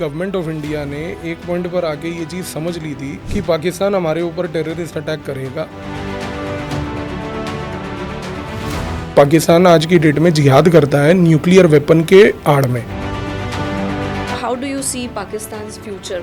Government of India ने एक point पर आके ये चीज़ समझ ली थी कि पाकिस्तान हमारे ऊपर टेररिस्ट अटैक करेगा। पाकिस्तान आज की डेट में जिहाद करता है न्यूक्लियर वेपन के आड़ में। How do you see Pakistan's future?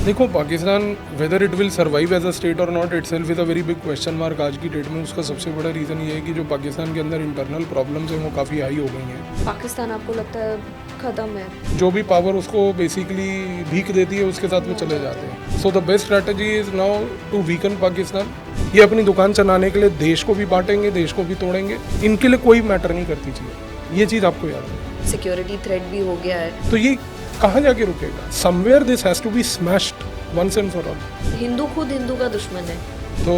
देखो, Pakistan whether it will survive as a state और not itself is a very big question mark आज की डेट में। उसका सबसे बड़ा रीज़न ये है कि जो पाकिस्तान के अंदर इंटरनल प्रॉब्लम्स हैं वो काफ़ी हाई हो गई हैं। पाकिस्तान आपको लगता है ख़त्म है? जो भी पावर उसको बेसिकली भीख देती है उसके साथ वो चले जाते हैं। So the best strategy is now to weaken Pakistan. ये अपनी दुकान चलाने के लिए देश को भी बांटेंगे, देश को भी तोड़ेंगे। इनके लिए कोई मैटर नहीं करती चीज़, ये चीज़ आपको याद है। सिक्योरिटी थ्रेट भी हो गया है, तो ये कहाँ जाके रुकेगा? Somewhere this has to be smashed once and for all. Hindu खुद हिंदू का दुश्मन है। तो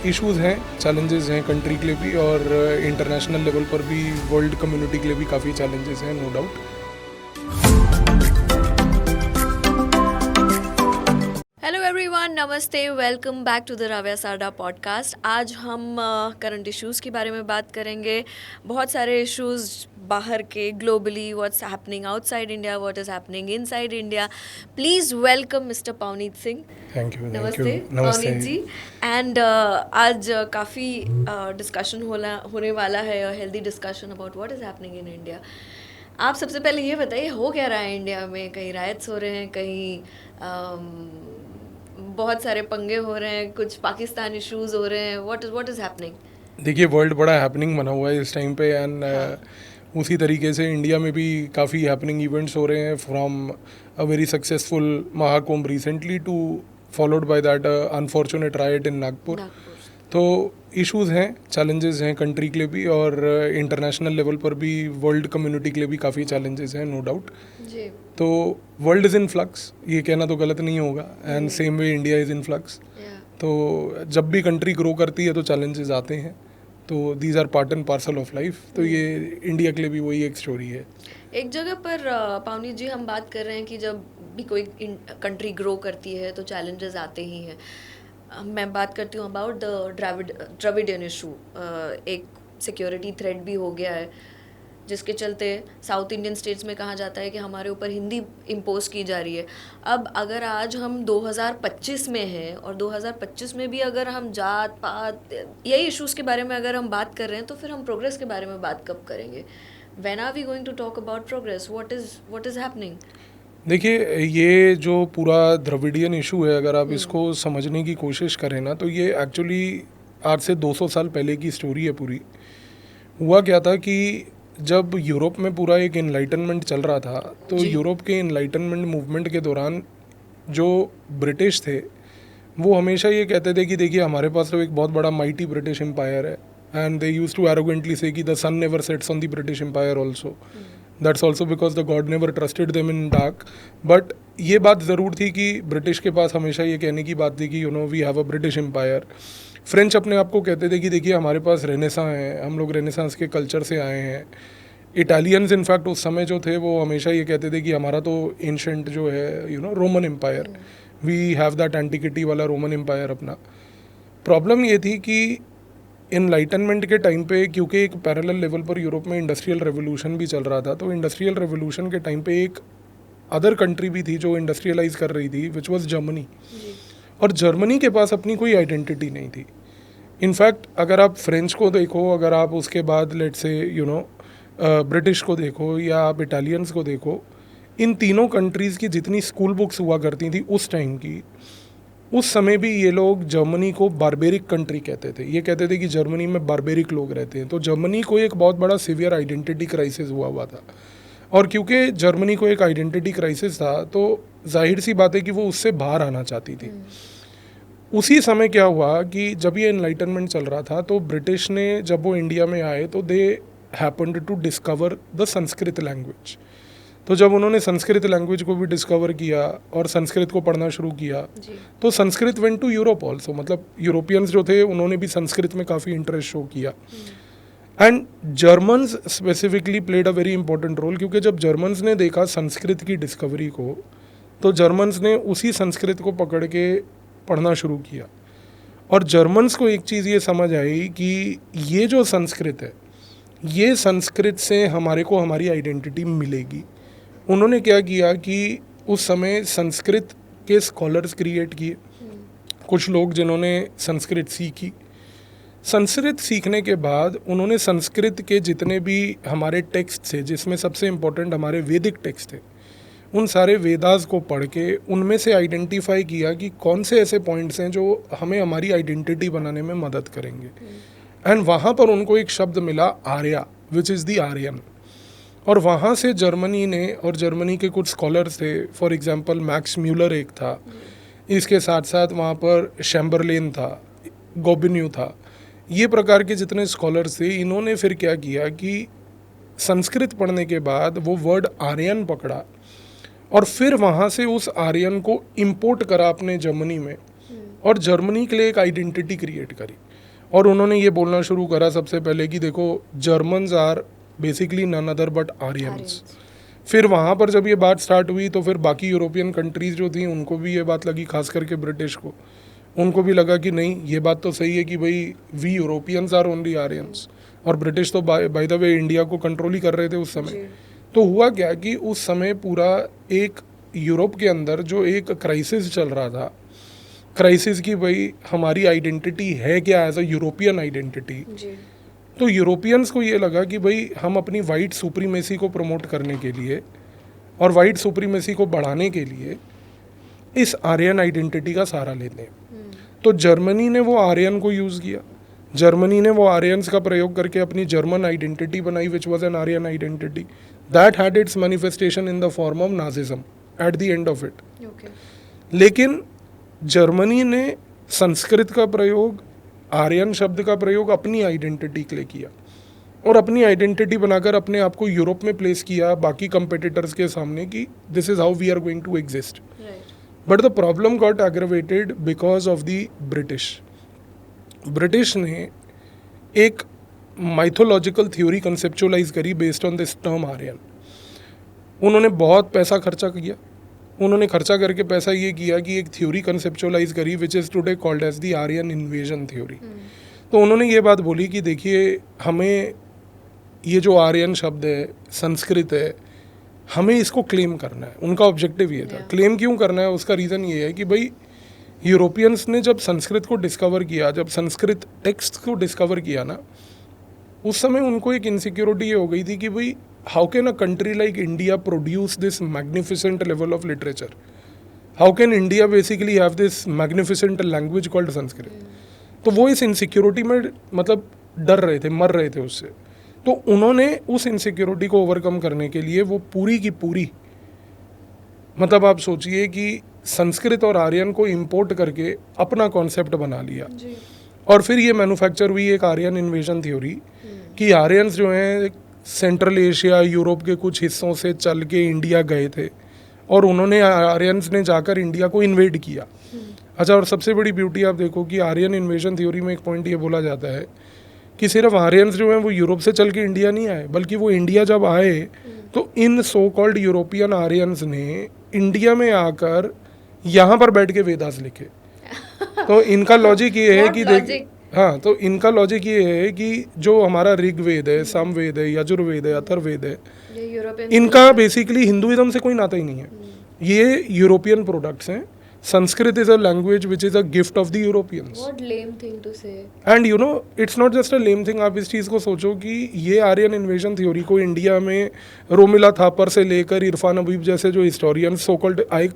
इश्यूज़ हैं, चैलेंजेस हैं कंट्री के लिए भी और इंटरनेशनल लेवल पर भी, वर्ल्ड कम्युनिटी के लिए भी काफ़ी चैलेंजेस हैं, नो डाउट। हेलो एवरीवन, नमस्ते, welcome back to the Ravya Sarda podcast. आज हम करंट इश्यूज़ के बारे में बात करेंगे। बहुत सारे इश्यूज़ बाहर के, globally, what's happening outside India, what is happening inside India. Please welcome mister Pavneet Singh. Thank you. नमस्ते पवनीत जी। एंड आज काफ़ी डिस्कशन होने वाला है, healthy discussion about what is happening in India. आप सबसे पहले ये बताइए, हो क्या रहा है इंडिया में? कहीं रायट्स हो रहे हैं, कहीं बहुत सारे पंगे हो रहे हैं, कुछ पाकिस्तान इश्यूज हो रहे हैं, व्हाट इज हैपनिंग? देखिए, वर्ल्ड बड़ा हैपनिंग बना हुआ है इस टाइम पे एंड उसी तरीके से इंडिया में भी काफ़ी हैपनिंग इवेंट्स हो रहे हैं, from a very successful Mahakumbh recently to followed by that unfortunate riot in Nagpur. तो इश्यूज़ हैं, चैलेंजेस हैं कंट्री के लिए भी और इंटरनेशनल लेवल पर भी, वर्ल्ड कम्युनिटी के लिए भी काफ़ी चैलेंजेस हैं, नो डाउट। जी। तो वर्ल्ड इज़ इन फ्लक्स, ये कहना तो गलत नहीं होगा, and same way India is in flux. तो जब भी कंट्री ग्रो करती है तो चैलेंजेस आते हैं, तो these are part and parcel of life. तो ये इंडिया के लिए भी वही एक स्टोरी है। एक जगह पर पावनी जी हम बात कर रहे हैं कि जब भी कोई कंट्री ग्रो करती है तो चैलेंजेस आते ही हैं। मैं बात करती हूँ अबाउट द द्रविडियन इशू। एक सिक्योरिटी थ्रेट भी हो गया है, जिसके चलते साउथ इंडियन स्टेट्स में कहा जाता है कि हमारे ऊपर हिंदी इम्पोज की जा रही है। अब अगर आज हम 2025 में हैं और 2025 में भी अगर हम जात पात यही इश्यूज़ के बारे में अगर हम बात कर रहे हैं, तो फिर हम प्रोग्रेस के बारे में बात कब करेंगे? When are we going to talk about progress? What is happening? देखिए, ये जो पूरा द्रविडियन इशू है, अगर आप इसको समझने की कोशिश करें ना, तो ये एक्चुअली आज से 200 साल पहले की स्टोरी है पूरी। हुआ क्या था कि जब यूरोप में पूरा एक इनलाइटनमेंट चल रहा था, तो यूरोप के इनलाइटनमेंट मूवमेंट के दौरान जो ब्रिटिश थे वो हमेशा ये कहते थे कि देखिए, हमारे पास तो एक बहुत बड़ा माइटी ब्रिटिश एम्पायर है, and they used to arrogantly say कि the sun never sets on the British empire also. That's also because the god never trusted them in dark. But ये बात ज़रूर थी कि ब्रिटिश के पास हमेशा ये कहने की बात थी कि we have a British empire. French अपने आप को कहते थे कि देखिए, हमारे पास रेनेसां है, हम लोग रेनेसांस के कल्चर से आए हैं। इटालियंस इनफैक्ट उस समय जो थे वो हमेशा ये कहते थे कि हमारा तो एंशंट जो है Roman empire, we have that antiquity वाला रोमन एम्पायर अपना। प्रॉब्लम ये थी कि इनलाइटनमेंट के टाइम पे, क्योंकि एक पैरेलल लेवल पर यूरोप में इंडस्ट्रियल रेवोल्यूशन भी चल रहा था, तो इंडस्ट्रियल रेवोल्यूशन के टाइम पे एक अदर कंट्री भी थी जो इंडस्ट्रियलाइज कर रही थी, विच वॉज जर्मनी। और जर्मनी के पास अपनी कोई आइडेंटिटी नहीं थी। इनफैक्ट अगर आप फ्रेंच को देखो, अगर आप उसके बाद लेट से ब्रिटिश को देखो, या आप इटालियंस को देखो, इन तीनों कंट्रीज़ की जितनी स्कूल बुक्स हुआ करती थी उस टाइम की, उस समय भी ये लोग जर्मनी को बारबेरिक कंट्री कहते थे। ये कहते थे कि जर्मनी में बारबेरिक लोग रहते हैं। तो जर्मनी को एक बहुत बड़ा सीवियर आइडेंटिटी क्राइसिस हुआ था, और क्योंकि जर्मनी को एक आइडेंटिटी क्राइसिस था, तो जाहिर सी बात है कि वो उससे बाहर आना चाहती थी। उसी समय क्या हुआ कि जब ये एनलाइटनमेंट चल रहा था, तो ब्रिटिश ने जब वो इंडिया में आए तो they happened to discover the Sanskrit language. तो जब उन्होंने संस्कृत लैंग्वेज को भी डिस्कवर किया और संस्कृत को पढ़ना शुरू किया, तो Sanskrit went to Europe also. मतलब यूरोपियंस जो थे उन्होंने भी संस्कृत में काफ़ी इंटरेस्ट शो किया। And Germans specifically played a very important role, क्योंकि जब जर्मन्स ने देखा संस्कृत की डिस्कवरी को, तो जर्मन्स ने उसी संस्कृत को पकड़ के पढ़ना शुरू किया। और जर्मन्स को एक चीज़ ये समझ आई कि ये जो संस्कृत है, ये संस्कृत से हमारे को हमारी आइडेंटिटी मिलेगी। उन्होंने क्या किया कि उस समय संस्कृत के स्कॉलर्स क्रिएट किए, कुछ लोग जिन्होंने संस्कृत सीखी। संस्कृत सीखने के बाद उन्होंने संस्कृत के जितने भी हमारे टेक्स्ट थे, जिसमें सबसे इम्पोर्टेंट हमारे वैदिक टेक्स्ट थे, उन सारे वेदास को पढ़ के उनमें से आइडेंटिफाई किया कि कौन से ऐसे पॉइंट्स हैं जो हमें हमारी आइडेंटिटी बनाने में मदद करेंगे। एंड वहाँ पर उनको एक शब्द मिला Arya, which is the Aryan. और वहाँ से जर्मनी ने, और जर्मनी के कुछ स्कॉलर्स थे, फॉर एग्जांपल मैक्स म्यूलर एक था, इसके साथ साथ वहाँ पर शैम्बरलेन था, गोबिन्यू था, ये प्रकार के जितने स्कॉलर्स थे, इन्होंने फिर क्या किया कि संस्कृत पढ़ने के बाद वो वर्ड आर्यन पकड़ा और फिर वहाँ से उस आर्यन को इम्पोर्ट करा अपने जर्मनी में और जर्मनी के लिए एक आइडेंटिटी क्रिएट करी। और उन्होंने ये बोलना शुरू करा सबसे पहले कि देखो, Germans are basically none other but Aryans. फिर वहाँ पर जब ये बात स्टार्ट हुई तो फिर बाकी यूरोपियन कंट्रीज़ जो थी उनको भी ये बात लगी, खास करके ब्रिटिश को, उनको भी लगा कि नहीं, ये बात तो सही है कि भाई we Europeans are only Aryans. और ब्रिटिश तो बाय द वे इंडिया को कंट्रोल ही कर रहे थे उस समय। तो हुआ क्या कि उस समय पूरा एक यूरोप के अंदर जो एक क्राइसिस चल रहा था, क्राइसिस की भाई हमारी आइडेंटिटी है क्या एज अ यूरोपियन आइडेंटिटी। तो यूरोपियंस को ये लगा कि भाई हम अपनी वाइट सुप्रीमेसी को प्रमोट करने के लिए और वाइट सुप्रीमेसी को बढ़ाने के लिए इस आर्यन आइडेंटिटी का सहारा लेते हैं। तो जर्मनी ने वो आर्यन को यूज़ किया, जर्मनी ने वो आर्यंस का प्रयोग करके अपनी जर्मन आइडेंटिटी बनाई, which was an Aryan identity that had its manifestation in the form of Nazism at the end of it. लेकिन जर्मनी ने संस्कृत का प्रयोग, आर्यन शब्द का प्रयोग अपनी आइडेंटिटी के लिए किया और अपनी आइडेंटिटी बनाकर अपने आप को यूरोप में प्लेस किया बाकी कंपेटिटर्स के सामने कि this is how we are going to exist. But the problem got aggravated because of the British. British ने एक माइथोलॉजिकल थ्योरी कंसेप्चुअलाइज करी based on this term Aryan. उन्होंने बहुत पैसा खर्चा किया, उन्होंने खर्चा करके पैसा ये किया कि एक थ्योरी कंसेप्चुअलाइज करी which is today called as the Aryan invasion theory. तो उन्होंने ये बात बोली कि देखिए, हमें ये जो आर्यन शब्द है, संस्कृत है, हमें इसको क्लेम करना है। उनका ऑब्जेक्टिव ये था। क्लेम क्यों करना है? उसका रीज़न ये है कि भाई यूरोपियंस ने जब संस्कृत को डिस्कवर किया, जब संस्कृत टेक्स्ट को डिस्कवर किया ना, उस समय उनको एक इनसिक्योरिटी ये हो गई थी कि भाई how can a country like India produce this magnificent level of literature? How can India basically have this magnificent language called Sanskrit? तो वो इस इनसिक्योरिटी में मतलब डर रहे थे, मर रहे थे उससे। तो उन्होंने उस इनसिक्योरिटी को ओवरकम करने के लिए वो पूरी की पूरी, मतलब आप सोचिए कि संस्कृत और आर्यन को इंपोर्ट करके अपना कॉन्सेप्ट बना लिया। और फिर ये मैन्युफैक्चर हुई एक आर्यन इन्वेजन थ्योरी कि आर्यंस जो हैं सेंट्रल एशिया, यूरोप के कुछ हिस्सों से चल के इंडिया गए थे और उन्होंने, आर्यंस ने जाकर इंडिया को इन्वेड किया। अच्छा, और सबसे बड़ी ब्यूटी आप देखो कि आर्यन इन्वेजन थ्योरी में एक पॉइंट ये बोला जाता है कि सिर्फ आर्यंस जो हैं वो यूरोप से चल के इंडिया नहीं आए, बल्कि वो इंडिया जब आए तो इन सो कॉल्ड यूरोपियन आर्यंस ने इंडिया में आकर यहाँ पर बैठ के वेदास लिखे। तो इनका लॉजिक ये है कि देख, हाँ, तो इनका लॉजिक ये है कि जो हमारा ऋग्वेद है, सामवेद है, यजुर्वेद है, अथर्ववेद है, इनका बेसिकली हिंदुइज्म से कोई नाता ही नहीं है। ये यूरोपियन प्रोडक्ट्स हैं। Sanskrit is a language which is a gift of the Europeans. What lame thing to say. And you know, it's not just a lame thing. आप इस चीज़ को सोचो कि ये आर्यन इन्वेजन थ्योरी को इंडिया में रोमिला थापर से लेकर इरफान हबीब जैसे जो historians, so called, I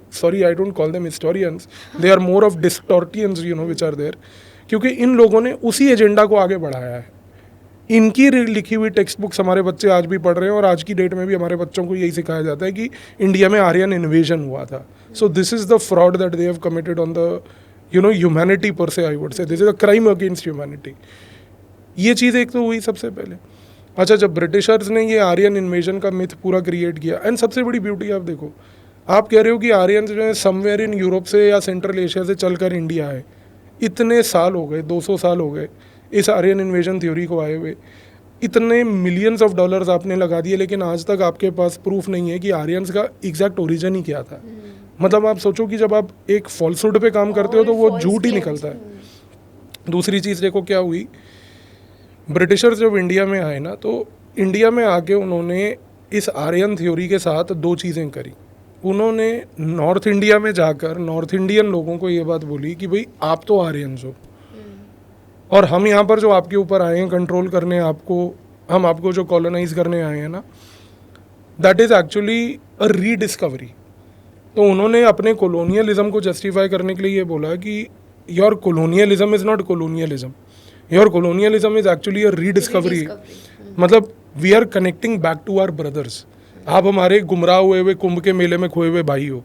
don't call them historians, they are more of distortians, you know, which are there, क्योंकि इन लोगों ने उसी एजेंडा को आगे बढ़ाया है। इनकी लिखी हुई टेक्स्ट बुक्स हमारे बच्चे आज भी पढ़ रहे हैं और आज की डेट में भी हमारे बच्चों को यही सिखाया जाता है कि इंडिया में आर्यन इन्वेजन हुआ था। So this is the fraud that they have committed on the, you know, humanity पर से, I would say this is a crime against humanity. ये चीज़ एक तो हुई सबसे पहले। अच्छा, जब ब्रिटिशर्स ने ये आर्यन इन्वेजन का मिथ पूरा क्रिएट किया, एंड सबसे बड़ी ब्यूटी आप देखो, आप कह रहे हो कि आर्यन जो है समवेयर इन यूरोप से या सेंट्रल एशिया से चलकर इंडिया आए। इतने साल हो गए, 200 साल हो गए इस आर्यन इन्वेजन थ्योरी को आए हुए, इतने मिलियंस ऑफ डॉलर्स आपने लगा दिए, लेकिन आज तक आपके पास प्रूफ नहीं है कि आर्यंस का एग्जैक्ट ओरिजिन ही क्या था। मतलब आप सोचो कि जब आप एक फॉल्सहुड पे काम करते हो तो वो झूठ ही निकलता है। दूसरी चीज़ देखो क्या हुई, ब्रिटिशर्स जब इंडिया में आए ना, तो इंडिया में आके उन्होंने इस आर्यन थ्योरी के साथ दो चीज़ें करी। उन्होंने नॉर्थ इंडिया में जाकर नॉर्थ इंडियन लोगों को ये बात बोली कि भाई आप तो आर्यंस हो और हम यहाँ पर जो आपके ऊपर आए हैं कंट्रोल करने आपको, हम आपको जो कॉलोनाइज करने आए हैं ना, that is actually a rediscovery. तो उन्होंने अपने कॉलोनियलिज्म को जस्टिफाई करने के लिए ये बोला कि your colonialism is not colonialism, your colonialism is actually a rediscovery. मतलब we are connecting back to our brothers. आप हमारे गुमराह हुए हुए कुंभ के मेले में खोए हुए भाई हो,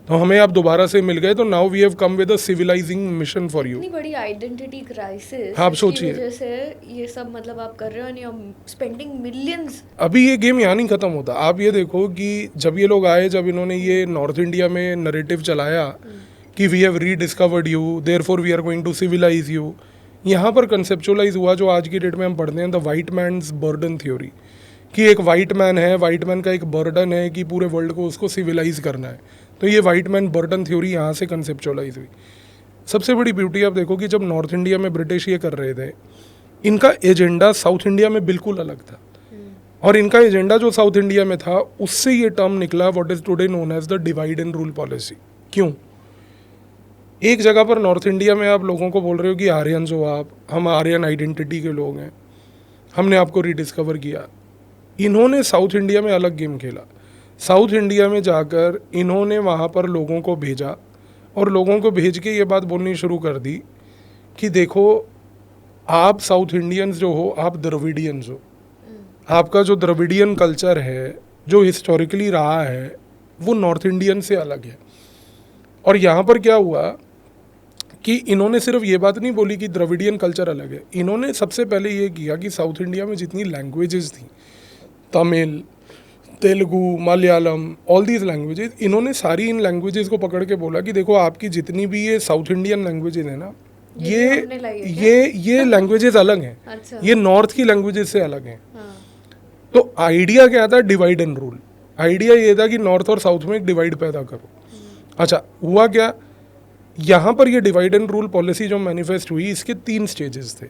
तो हमें आप दोबारा से मिल गए, तो now we have come with a civilizing mission for you. इतनी बड़ी आइडेंटिटी क्राइसिस आप की सोचिए। वजह से ये सब मतलब आप कर रहे हो and you are spending millions. अभी ये गेम यहाँ नहीं ख़त्म होता। आप ये देखो कि जब ये लोग आए, जब इन्होंने ये नॉर्थ इंडिया में नरेटिव चलाया कि we have rediscovered you, therefore we are going to civilize you, यहाँ पर कंसेप्चुअलाइज हुआ जो आज की डेट में हम पढ़ते हैं the white man's burden theory, कि एक वाइट मैन है, वाइट मैन का एक बर्डन है कि पूरे वर्ल्ड को उसको सिविलाइज करना है। तो ये वाइट मैन बर्डन थ्योरी यहाँ से कंसेप्चुअलाइज हुई। सबसे बड़ी ब्यूटी आप देखो कि जब नॉर्थ इंडिया में ब्रिटिश ये कर रहे थे, इनका एजेंडा साउथ इंडिया में बिल्कुल अलग था। और इनका एजेंडा जो साउथ इंडिया में था, उससे ये टर्म निकला what is today known as the divide and rule policy. क्यों? एक जगह पर नॉर्थ इंडिया में आप लोगों को बोल रहे हो कि आर्यन हो आप, हम आर्यन आइडेंटिटी के लोग हैं, हमने आपको रिडिस्कवर किया। इन्होंने साउथ इंडिया में अलग गेम खेला। साउथ इंडिया में जाकर इन्होंने वहाँ पर लोगों को भेजा और लोगों को भेज के ये बात बोलनी शुरू कर दी कि देखो आप साउथ इंडियंस जो हो, आप द्रविडियंस हो, आपका जो द्रविडियन कल्चर है जो हिस्टोरिकली रहा है वो नॉर्थ इंडियन से अलग है। और यहाँ पर क्या हुआ कि इन्होंने सिर्फ ये बात नहीं बोली कि द्रविडियन कल्चर अलग है, इन्होंने सबसे पहले ये किया कि साउथ इंडिया में जितनी लैंग्वेजेस थी, Tamil, Telugu, Malayalam, all these languages, इन्होंने सारी इन लैंग्वेजेस को पकड़ के बोला कि देखो आपकी जितनी भी ये साउथ इंडियन लैंग्वेजेस है ना, ये लैंग्वेजेस अलग हैं। अच्छा। ये नॉर्थ की लैंग्वेजेस से अलग हैं। हाँ। तो आइडिया क्या था? Divide and rule. आइडिया ये था कि नॉर्थ और साउथ में एक डिवाइड पैदा करो। अच्छा, हुआ क्या? यहाँ पर ये डिवाइड एंड रूल पॉलिसी जो मैनिफेस्ट हुई, इसके 3 स्टेजेस थे।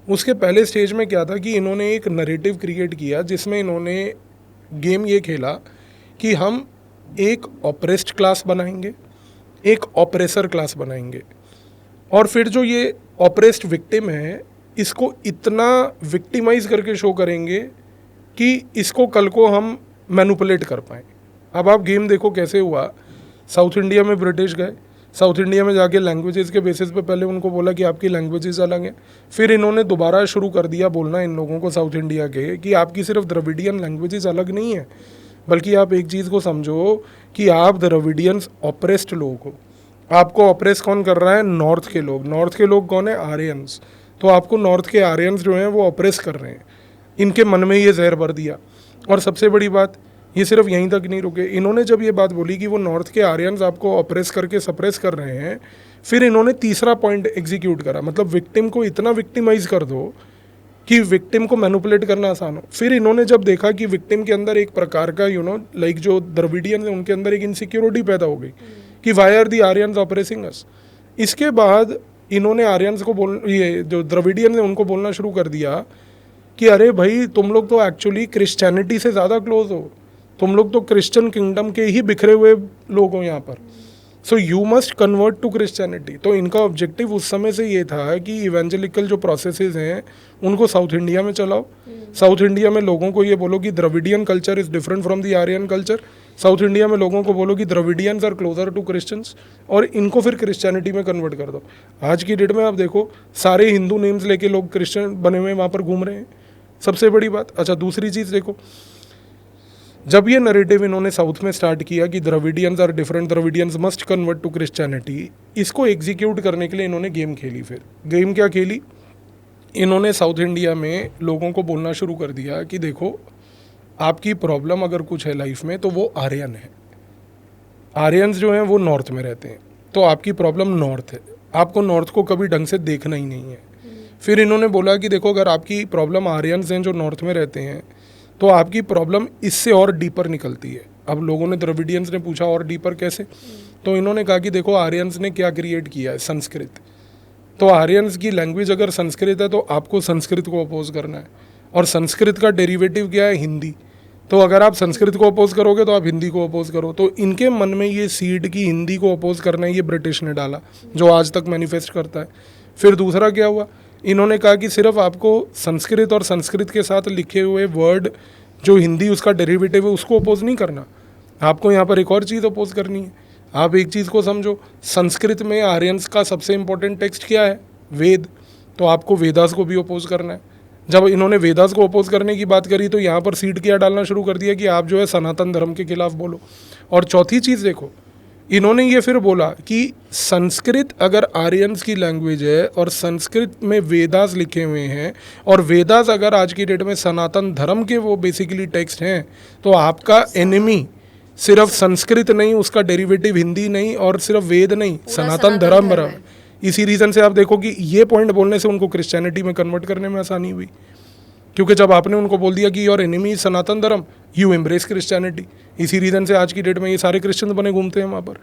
उसके पहले स्टेज में क्या था कि इन्होंने एक नरेटिव क्रिएट किया जिसमें इन्होंने गेम ये खेला कि हम एक ऑपरेस्ड क्लास बनाएंगे, एक ऑपरेसर क्लास बनाएंगे, और फिर जो ये ऑपरेस्ड विक्टिम है इसको इतना विक्टिमाइज करके शो करेंगे कि इसको कल को हम मैनिपुलेट कर पाएँ। अब आप गेम देखो कैसे हुआ। साउथ इंडिया में ब्रिटिश गए, साउथ इंडिया में जाके लैंग्वेजेस के बेसिस पे पहले उनको बोला कि आपकी लैंग्वेजेस अलग हैं, फिर इन्होंने दोबारा शुरू कर दिया बोलना इन लोगों को साउथ इंडिया के कि आपकी सिर्फ द्रविडियन लैंग्वेजेस अलग नहीं है, बल्कि आप एक चीज़ को समझो कि आप द्रविडियंस ऑपरेस्ड लोग हो। आपको ऑपरेस कौन कर रहा है? नॉर्थ के लोग। नॉर्थ के लोग कौन है? आर्यंस। तो आपको नॉर्थ के आर्यंस जो हैं वो ऑपरेस कर रहे हैं। इनके मन में ये जहर भर दिया। और सबसे बड़ी बात, ये सिर्फ यहीं तक नहीं रुके। इन्होंने जब ये बात बोली कि वो नॉर्थ के आर्यंस आपको ऑपरेस करके सप्रेस कर रहे हैं, फिर इन्होंने तीसरा पॉइंट एग्जीक्यूट करा, मतलब विक्टिम को इतना विक्टिमाइज कर दो कि विक्टिम को मैनिपुलेट करना आसान हो। फिर इन्होंने जब देखा कि विक्टिम के अंदर एक प्रकार का लाइक जो द्रविडियन है उनके अंदर एक इनसिक्योरिटी पैदा हो गई कि why are the Aryans oppressing us. इसके बाद इन्होंने आर्यंस को ये जो द्रविडियन है उनको बोलना शुरू कर दिया कि अरे भाई तुम लोग तो एक्चुअली क्रिश्चियनिटी से ज़्यादा क्लोज हो, तुम लोग तो क्रिश्चियन किंगडम के ही बिखरे हुए लोग हो यहाँ पर, so you must convert to Christianity. तो इनका ऑब्जेक्टिव उस समय से ये था कि इवेंजलिकल जो प्रोसेसेस हैं उनको साउथ इंडिया में चलाओ। साउथ इंडिया में लोगों को ये बोलो कि Dravidian culture is different from the Aryan culture. South India में लोगों को बोलो कि Dravidians are closer to Christians, और इनको फिर क्रिश्चियनिटी में कन्वर्ट कर दो। आज की डेट में आप देखो सारे हिंदू नेम्स लेके लोग क्रिश्चियन बने हुए वहाँ पर घूम रहे हैं। सबसे बड़ी बात। अच्छा, दूसरी चीज़ देखो, जब ये नरेटिव इन्होंने साउथ में स्टार्ट किया कि Dravidians are different, Dravidians must convert to Christianity, इसको एग्जीक्यूट करने के लिए इन्होंने गेम खेली। फिर गेम क्या खेली? इन्होंने साउथ इंडिया में लोगों को बोलना शुरू कर दिया कि देखो आपकी प्रॉब्लम अगर कुछ है लाइफ में तो वो आर्यन है। आर्यंस जो हैं वो नॉर्थ में रहते हैं, तो आपकी प्रॉब्लम नॉर्थ है, आपको नॉर्थ को कभी ढंग से देखना ही नहीं है। फिर इन्होंने बोला कि देखो अगर आपकी प्रॉब्लम आर्यंस हैं जो नॉर्थ में रहते हैं तो आपकी प्रॉब्लम इससे और डीपर निकलती है। अब लोगों ने, द्रविडियंस ने पूछा और डीपर कैसे? तो इन्होंने कहा कि देखो आर्यंस ने क्या क्रिएट किया है? संस्कृत। तो आर्यंस की लैंग्वेज अगर संस्कृत है तो आपको संस्कृत को अपोज करना है, और संस्कृत का डेरिवेटिव क्या है? हिंदी। तो अगर आप संस्कृत को अपोज करोगे तो आप हिंदी को अपोज करो। तो इनके मन में ये सीड की हिंदी को अपोज करना है, ये ब्रिटिश ने डाला, जो आज तक मैनिफेस्ट करता है। फिर दूसरा क्या हुआ, इन्होंने कहा कि सिर्फ आपको संस्कृत और संस्कृत के साथ लिखे हुए वर्ड जो हिंदी उसका डेरिवेटिव है उसको अपोज नहीं करना, आपको यहाँ पर एक और चीज़ अपोज करनी है। आप एक चीज़ को समझो, संस्कृत में आर्यंस का सबसे इंपॉर्टेंट टेक्स्ट क्या है, वेद, तो आपको वेदास को भी अपोज करना है। जब इन्होंने वेदास को अपोज करने की बात करी तो यहाँ पर सीड किया डालना शुरू कर दिया कि आप जो है सनातन धर्म के खिलाफ बोलो। और चौथी चीज़ देखो, इन्होंने ये फिर बोला कि संस्कृत अगर आर्यंस की लैंग्वेज है और संस्कृत में वेदास लिखे हुए हैं और वेदास अगर आज की डेट में सनातन धर्म के वो बेसिकली टेक्स्ट हैं, तो आपका एनिमी सिर्फ संस्कृत नहीं, उसका डेरिवेटिव हिंदी नहीं और सिर्फ वेद नहीं, सनातन धर्म है। इसी रीज़न से आप देखो कि ये पॉइंट बोलने से उनको क्रिश्चियनिटी में कन्वर्ट करने में आसानी हुई, क्योंकि जब आपने उनको बोल दिया कि योर एनिमी सनातन धर्म, यू एम्ब्रेस क्रिश्चियनिटी। इसी रीज़न से आज की डेट में ये सारे क्रिश्चियन बने घूमते हैं वहाँ पर।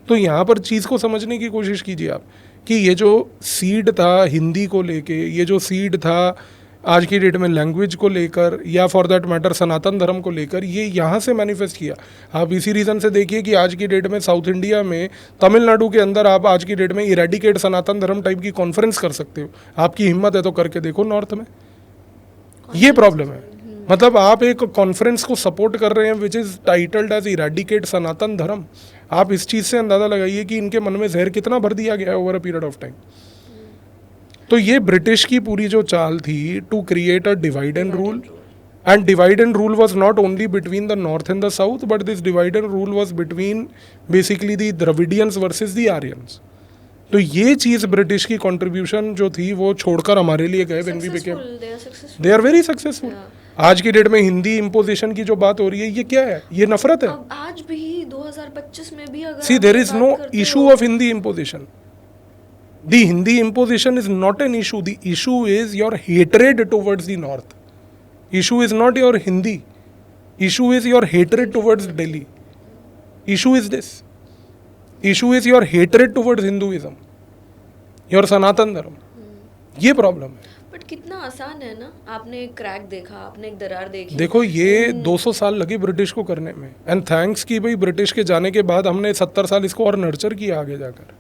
तो यहाँ पर चीज़ को समझने की कोशिश कीजिए आप कि ये जो सीड था हिंदी को लेके, ये जो सीड था आज की डेट में लैंग्वेज को लेकर या फॉर दैट मैटर सनातन धर्म को लेकर, ये यहाँ से मैनिफेस्ट किया। आप इसी रीज़न से देखिए कि आज की डेट में साउथ इंडिया में, तमिलनाडु के अंदर आप आज की डेट में इरेडिकेट सनातन धर्म टाइप की कॉन्फ्रेंस कर सकते हो। आपकी हिम्मत है तो करके देखो नॉर्थ में। ये प्रॉब्लम है, मतलब आप एक कॉन्फ्रेंस को सपोर्ट कर रहे हैं which is titled as eradicate Sanatan Dharma. आप इस चीज़ से अंदाज़ा लगाइए कि इनके मन में जहर कितना भर दिया गया है over a period of time. तो ये ब्रिटिश की पूरी जो चाल थी to create a divide and rule, and divide and rule was not only between the north and the south, but this divide and rule was between basically the Dravidians versus the Aryans. तो ये चीज़ British की contribution जो थी वो छोड़कर हमारे लिए गए when we became, they are very successful. आज की डेट में हिंदी इम्पोजिशन की जो बात हो रही है, ये क्या है, ये नफरत है। अब आज भी 2025 में भी अगर see there is no issue of Hindi imposition. The Hindi imposition is not an issue. The issue is your hatred towards the North. Issue is not your Hindi. Issue is your hatred towards Delhi. Issue is this. Issue is your hatred towards Hinduism. Your Sanatan Dharma. ये problem है। But कितना आसान है ना, आपने एक crack देखा, आपने एक दरार देखी। देखो ये 200 साल लगे ब्रिटिश को करने में, एंड थैंक्स कि भाई ब्रिटिश के जाने के बाद हमने 70 साल इसको और नर्चर किया आगे जाकर।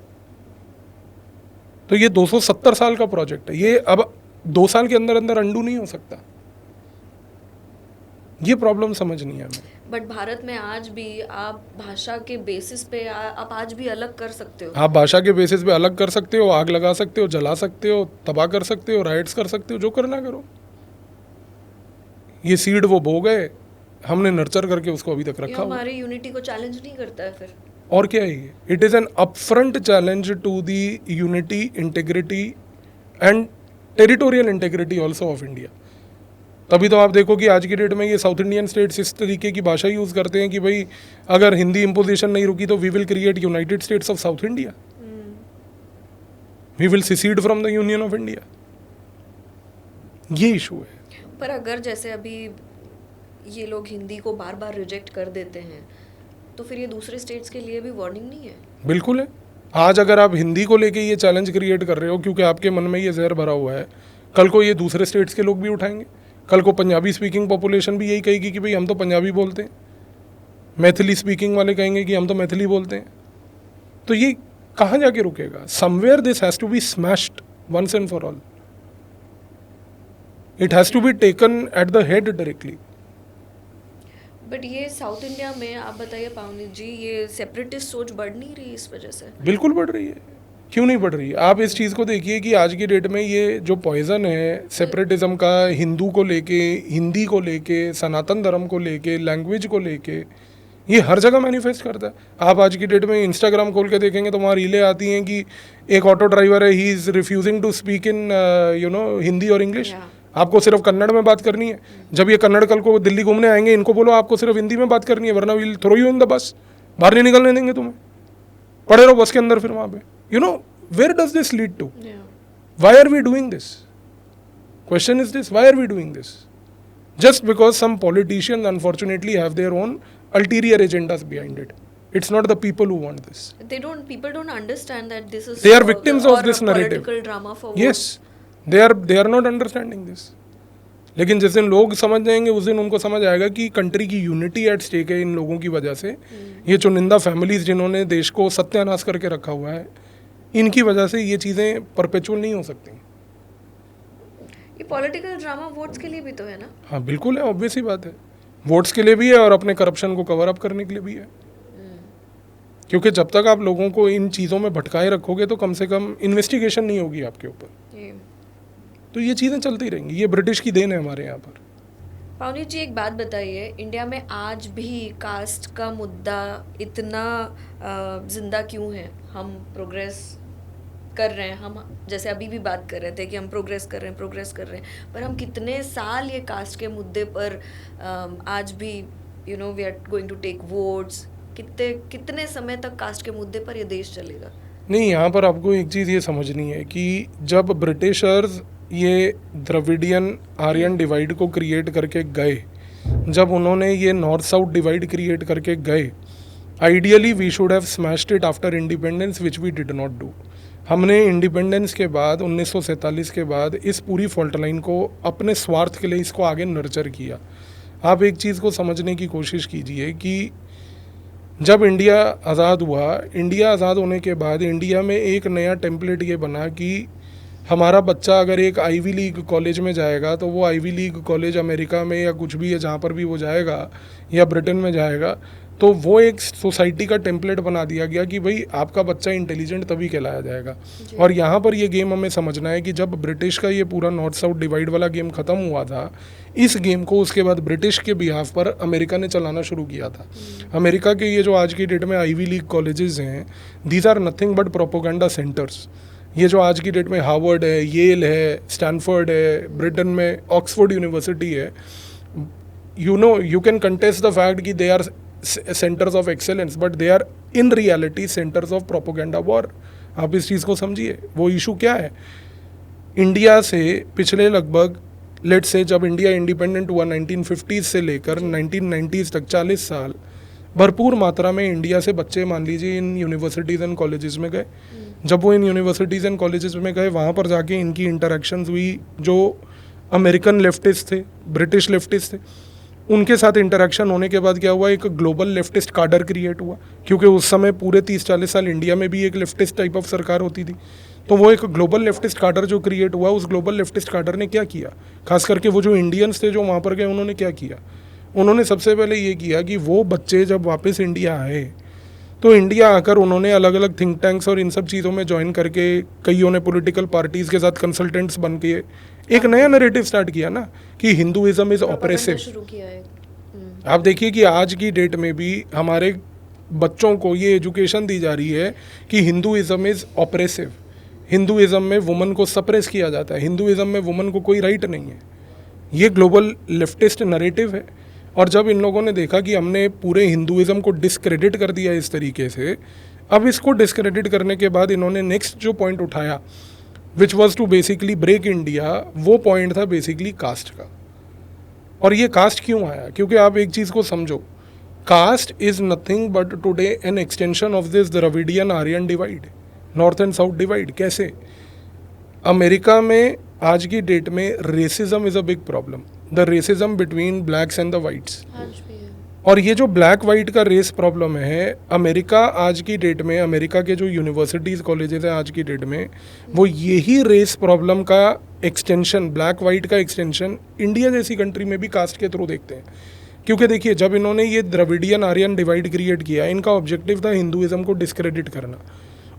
तो ये 270 साल का प्रोजेक्ट है, ये अब 2 साल के अंदर अंदर अंडू नहीं हो सकता। ये प्रॉब्लम समझनी है हमें। बट भारत में आज भी आप भाषा के बेसिस पे आप आज भी अलग कर सकते हो। आप भाषा के बेसिस पे अलग कर सकते हो, आग लगा सकते हो, जला सकते हो, तबाह कर सकते हो, राइट्स कर सकते हो, जो करना करो। ये सीड वो बो गए, हमने नर्चर करके उसको अभी तक रखा। हमारी यूनिटी को चैलेंज नहीं करता है फिर। और क्या है ये, it is an upfront challenge to the unity, integrity and territorial integrity also of India. तभी तो आप देखो कि आज की डेट में ये साउथ इंडियन स्टेट्स इस तरीके की भाषा यूज़ करते हैं कि भाई अगर हिंदी इम्पोजिशन नहीं रुकी तो we will create United States of South India, we will secede from the Union of India. ये इशू है। पर अगर जैसे अभी ये लोग हिंदी को बार बार रिजेक्ट कर देते हैं तो फिर ये दूसरे स्टेट्स के लिए भी वार्निंग नहीं है? बिल्कुल है। आज अगर आप हिंदी को लेके ये चैलेंज क्रिएट कर रहे हो क्योंकि आपके मन में ये जहर भरा हुआ है, कल को ये दूसरे स्टेट्स के लोग भी उठाएंगे। कल को पंजाबी स्पीकिंग पॉपुलेशन भी यही कहेगी कि भाई हम तो पंजाबी बोलते हैं, मैथिली स्पीकिंग वाले कहेंगे कि हम तो मैथिली बोलते हैं। तो ये कहाँ जाके रुकेगा? Somewhere this has to be smashed once and for all. It has to be taken at the head directly. But ये साउथ इंडिया में आप बताइए पावनी जी, ये सेपरेटिस्ट सोच बढ़ नहीं रही इस वजह से? बिल्कुल बढ़ रही है, क्यों नहीं बढ़ रही है? आप इस चीज़ को देखिए कि आज की डेट में ये जो पॉइजन है सेपरेटिज्म का, हिंदू को लेके, हिंदी को लेके, सनातन धर्म को लेके, लैंग्वेज को लेके, ये हर जगह मैनिफेस्ट करता है। आप आज की डेट में इंस्टाग्राम खोल के देखेंगे तो वहाँ रीलें आती हैं कि एक ऑटो ड्राइवर है, he is refusing to speak in Hindi और इंग्लिश। आपको सिर्फ कन्नड़ में बात करनी है। जब ये कन्नड़ कल को दिल्ली घूमने आएंगे, इनको बोलो आपको सिर्फ हिंदी में बात करनी है, वरना will throw you in the bus, बाहर नहीं निकलने देंगे तुम्हें, पड़े रहो बस के अंदर। फिर वहाँ पे where does this lead to? Why are we doing this? Question is this, why are we doing this? Just because some politicians unfortunately have their own ulterior agendas behind it. It's not the people who want this. People don't understand that this is they are victims of this narrative. Political drama for yes, they are not understanding this. लेकिन जिस दिन लोग समझ जाएंगे उस दिन उनको समझ आएगा कि कंट्री की यूनिटी एट स्टेक है इन लोगों की वजह से। ये चुनिंदा फैमिलीज जिन्होंने देश को सत्यानाश करके रखा हुआ है, इनकी वजह से ये चीज़ें परपेचुअल नहीं हो सकती। ये पॉलिटिकल ड्रामा वोट्स के लिए भी तो है ना? हाँ बिल्कुल है, ऑब्वियस ही बात है। वोट्स के लिए भी है और अपने करप्शन को कवर अप करने के लिए भी है। क्योंकि जब तक आप लोगों को इन चीज़ों में भटकाए रखोगे तो कम से कम इन्वेस्टिगेशन नहीं होगी आपके ऊपर। ये तो ये चीज़ें चलती रहेंगी, ये ब्रिटिश की देन है हमारे यहाँ पर। पावनी जी एक बात बताइए, इंडिया में आज भी कास्ट का मुद्दा इतना जिंदा क्यों है? हम प्रोग्रेस कर रहे हैं, हम जैसे अभी भी बात कर रहे थे कि हम प्रोग्रेस कर रहे हैं, पर हम कितने साल ये कास्ट के मुद्दे पर आज भी we are going to take votes, कितने समय तक कास्ट के मुद्दे पर ये देश चलेगा? नहीं, यहाँ पर आपको एक चीज़ ये समझनी है कि जब ब्रिटिशर्स ये द्रविडियन आर्यन डिवाइड को क्रिएट करके गए, जब उन्होंने ये नॉर्थ साउथ डिवाइड क्रिएट करके गए, ideally we should have smashed it after independence, which we did not do. हमने इंडिपेंडेंस के बाद 1947 के बाद इस पूरी फॉल्ट लाइन को अपने स्वार्थ के लिए इसको आगे नर्चर किया। आप एक चीज़ को समझने की कोशिश कीजिए कि जब इंडिया आज़ाद हुआ, इंडिया आज़ाद होने के बाद इंडिया में एक नया टेम्पलेट ये बना कि हमारा बच्चा अगर एक आईवी लीग कॉलेज में जाएगा तो वो आईवी लीग कॉलेज अमेरिका में या कुछ भी है जहाँ पर भी वो जाएगा या ब्रिटेन में जाएगा, तो वो एक सोसाइटी का टेम्पलेट बना दिया गया कि भाई आपका बच्चा इंटेलिजेंट तभी कहलाया जाएगा। और यहाँ पर ये गेम हमें समझना है कि जब ब्रिटिश का ये पूरा नॉर्थ साउथ डिवाइड वाला गेम ख़त्म हुआ था, इस गेम को उसके बाद ब्रिटिश के बिहाफ पर अमेरिका ने चलाना शुरू किया था। अमेरिका के ये जो आज की डेट में आईवी लीग कॉलेजेस हैं, these are nothing but propaganda centres. ये जो आज की डेट में हार्वर्ड है, येल है, स्टैनफोर्ड है, ब्रिटेन में ऑक्सफोर्ड यूनिवर्सिटी है, you can contest the fact कि they are centres of excellence, but they are in reality centres of propaganda war. आप इस चीज़ को समझिए। वो इशू क्या है? इंडिया से पिछले लगभग लेट्स से जब इंडिया इंडिपेंडेंट हुआ 1950s से लेकर 1990s तक 40 साल भरपूर मात्रा में इंडिया से बच्चे मान लीजिए इन यूनिवर्सिटीज़ एंड कॉलेजेस में गए। जब वो इन यूनिवर्सिटीज़ एंड कॉलेजेस में गए, वहाँ पर जाके इनकी इंटरेक्शंस हुई जो अमेरिकन लेफ्टिस्ट थे, ब्रिटिश लेफ्टिस्ट थे, उनके साथ इंटरेक्शन होने के बाद क्या हुआ, एक ग्लोबल लेफ्टिस्ट कार्डर क्रिएट हुआ। क्योंकि उस समय पूरे 30-40 साल इंडिया में भी एक लेफ्टिस्ट टाइप ऑफ सरकार होती थी, तो वो एक ग्लोबल लेफ्टिस्ट कार्डर जो क्रिएट हुआ, उस ग्लोबल लेफ्टिस्ट कार्डर ने क्या किया, खास करके वो जो इंडियंस थे जो वहाँ पर गए, उन्होंने क्या किया? उन्होंने सबसे पहले ये किया कि वो बच्चे जब वापस इंडिया आए तो इंडिया आकर उन्होंने अलग अलग थिंक टैंक्स और इन सब चीज़ों में ज्वाइन करके, कईयों ने पॉलिटिकल पार्टीज़ के साथ कंसल्टेंट्स बन के एक नया नैरेटिव स्टार्ट किया ना कि हिंदुइज्म इज़ ऑपरेसिव। शुरू किया है। आप देखिए कि आज की डेट में भी हमारे बच्चों को ये एजुकेशन दी जा रही है कि हिंदुइज्म इज़ ऑपरेसिव, हिंदुइज्म में वुमन को सप्रेस किया जाता है, हिंदुइज्म में वुमन को कोई राइट नहीं है। ये ग्लोबल लेफ्टिस्ट नैरेटिव है। और जब इन लोगों ने देखा कि हमने पूरे हिंदुइज्म को डिस्क्रेडिट कर दिया इस तरीके से, अब इसको डिस्क्रेडिट करने के बाद इन्होंने नेक्स्ट जो पॉइंट उठाया which was to basically break India, वो पॉइंट था बेसिकली कास्ट का। और ये कास्ट क्यों आया? क्योंकि आप एक चीज़ को समझो, caste is nothing but today an extension of this Dravidian Aryan divide, north and south divide. कैसे? अमेरिका में आज की डेट में racism is a big problem, the racism between blacks and the whites. और ये जो ब्लैक वाइट का race problem है, अमेरिका आज की डेट में, अमेरिका के जो यूनिवर्सिटीज़ कॉलेजेस हैं आज की डेट में, वो यही रेस प्रॉब्लम का एक्सटेंशन, ब्लैक वाइट का एक्सटेंशन इंडिया जैसी कंट्री में भी कास्ट के थ्रू देखते हैं। क्योंकि देखिए, जब इन्होंने ये द्रविडियन आर्यन डिवाइड क्रिएट किया, इनका ऑब्जेक्टिव था हिंदुइज्म को डिस्क्रेडिट करना।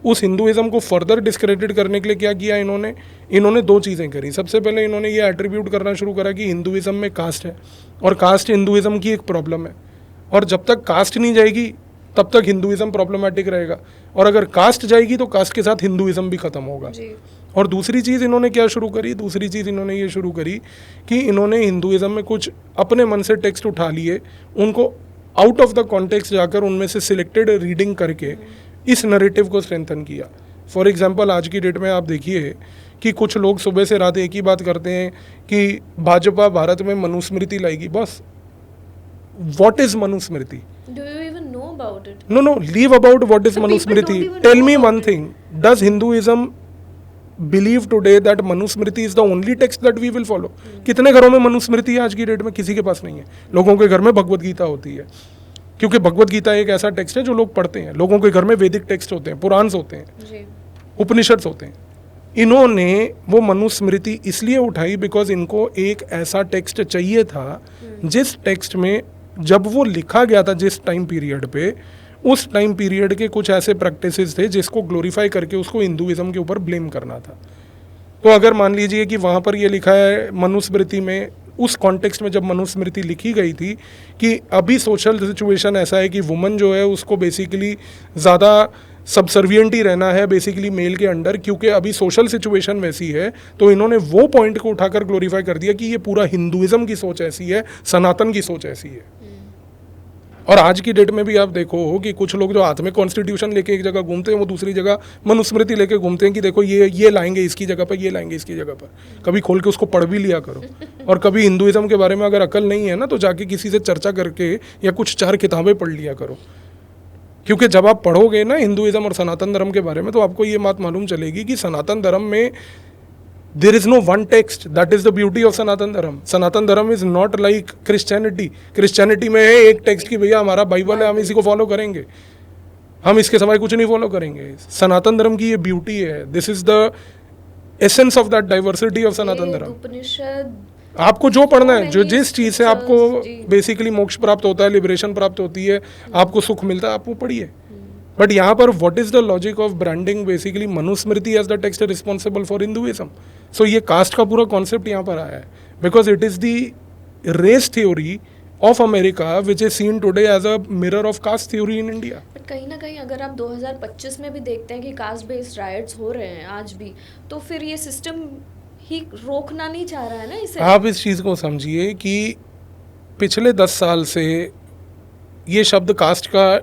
उस हिंदुइज्म को फर्दर डिस्क्रेडिट करने के लिए क्या किया इन्होंने दो चीज़ें करी। सबसे पहले इन्होंने ये एट्रीब्यूट करना शुरू करा कि हिंदुइज्म में कास्ट है और कास्ट हिंदुइज्म की एक प्रॉब्लम है, और जब तक कास्ट नहीं जाएगी तब तक हिंदुइज्म प्रॉब्लमेटिक रहेगा, और अगर कास्ट जाएगी तो कास्ट के साथ हिंदुइज्म भी खत्म होगा। और दूसरी चीज़ इन्होंने क्या शुरू करी, दूसरी चीज़ इन्होंने ये शुरू करी कि इन्होंने हिंदुइज्म में कुछ अपने मन से टेक्स्ट उठा लिए, उनको आउट ऑफ द कॉन्टेक्स्ट जाकर उनमें से सिलेक्टेड रीडिंग करके इस नैरेटिव को स्ट्रेंथन किया। फॉर एग्जांपल, आज की डेट में आप देखिए कि कुछ लोग सुबह से रात एक ही बात करते हैं कि भाजपा भारत में मनुस्मृति लाएगी। बस what is Manusmriti? Do you even know about it? No, leave about what is So people Manusmriti. don't even Tell know me about one it. thing. Does Hinduism believe today that Manusmriti is the only text that we will follow. कितने घरों में मनुस्मृति है आज की date में? किसी के पास नहीं है. लोगों के घर में भगवत गीता होती है, क्योंकि भगवत गीता एक ऐसा टेक्स्ट है जो लोग पढ़ते हैं. लोगों के घर में वैदिक टेक्स्ट होते हैं, पुराण होते हैं, उपनिषद होते हैं. इन्होंने वो मनुस्मृति इसलिए उठाई बिकॉज इनको एक ऐसा टेक्स्ट चाहिए था जिस टेक्स्ट में जब वो लिखा गया था जिस टाइम पीरियड पे, उस टाइम पीरियड के कुछ ऐसे प्रैक्टिसेस थे जिसको ग्लोरीफाई करके उसको हिंदुइज्म के ऊपर ब्लेम करना था. तो अगर मान लीजिए कि वहाँ पर ये लिखा है मनुस्मृति में, उस कॉन्टेक्स्ट में जब मनुस्मृति लिखी गई थी कि अभी सोशल सिचुएशन ऐसा है कि वुमन जो है उसको बेसिकली ज़्यादा सबसर्विएंट ही रहना है बेसिकली मेल के अंडर, क्योंकि अभी सोशल सिचुएशन वैसी है, तो इन्होंने वो पॉइंट को उठाकर ग्लोरीफाई कर दिया कि ये पूरा हिंदुइज्म की सोच ऐसी है, सनातन की सोच ऐसी है. और आज की डेट में भी आप देखो कि कुछ लोग जो हाथ में कॉन्स्टिट्यूशन लेके एक जगह घूमते हैं, वो दूसरी जगह मनुस्मृति लेके घूमते हैं कि देखो ये लाएंगे इसकी जगह पर, ये लाएंगे इसकी जगह पर. कभी खोल के उसको पढ़ भी लिया करो. और कभी हिंदुइज्म के बारे में अगर अकल नहीं है ना, तो जाके किसी से चर्चा करके या कुछ 4 किताबें पढ़ लिया करो. क्योंकि जब आप पढ़ोगे ना हिंदुइज्म और सनातन धर्म के बारे में, तो आपको ये बात मालूम चलेगी कि सनातन धर्म में there is no one text. That is the beauty of Sanatan Dharma. Sanatan Dharma is not like Christianity. Christianity में है एक टेक्स्ट की भैया हमारा बाइबल है, हम इसी को फॉलो करेंगे, हम इसके समय कुछ नहीं फॉलो करेंगे. सनातन धर्म की ये ब्यूटी है. This is the essence of that diversity of Sanatan Dharma. Upanishad, आपको जो पढ़ना है, जो जिस चीज़ से आपको बेसिकली मोक्ष प्राप्त होता है, लिबरेशन प्राप्त होती है, आपको सुख मिलता है, आप वो पढ़िए. बट यहाँ पर what is the logic of branding basically Manusmriti as the text responsible for Hinduism. So ये कास्ट का पूरा कॉन्सेप्ट यहाँ पर आया है because it is the race theory of America which is seen today as a mirror of caste theory in India. But कहीं ना कहीं अगर आप 2025 में भी देखते हैं कि कास्ट बेस्ड राइट्स हो रहे हैं आज भी, तो फिर ये सिस्टम ही रोकना नहीं चाह रहा है ना इसे. आप इस चीज़ को समझिए कि पिछले 10 साल से ये शब्द कास्ट का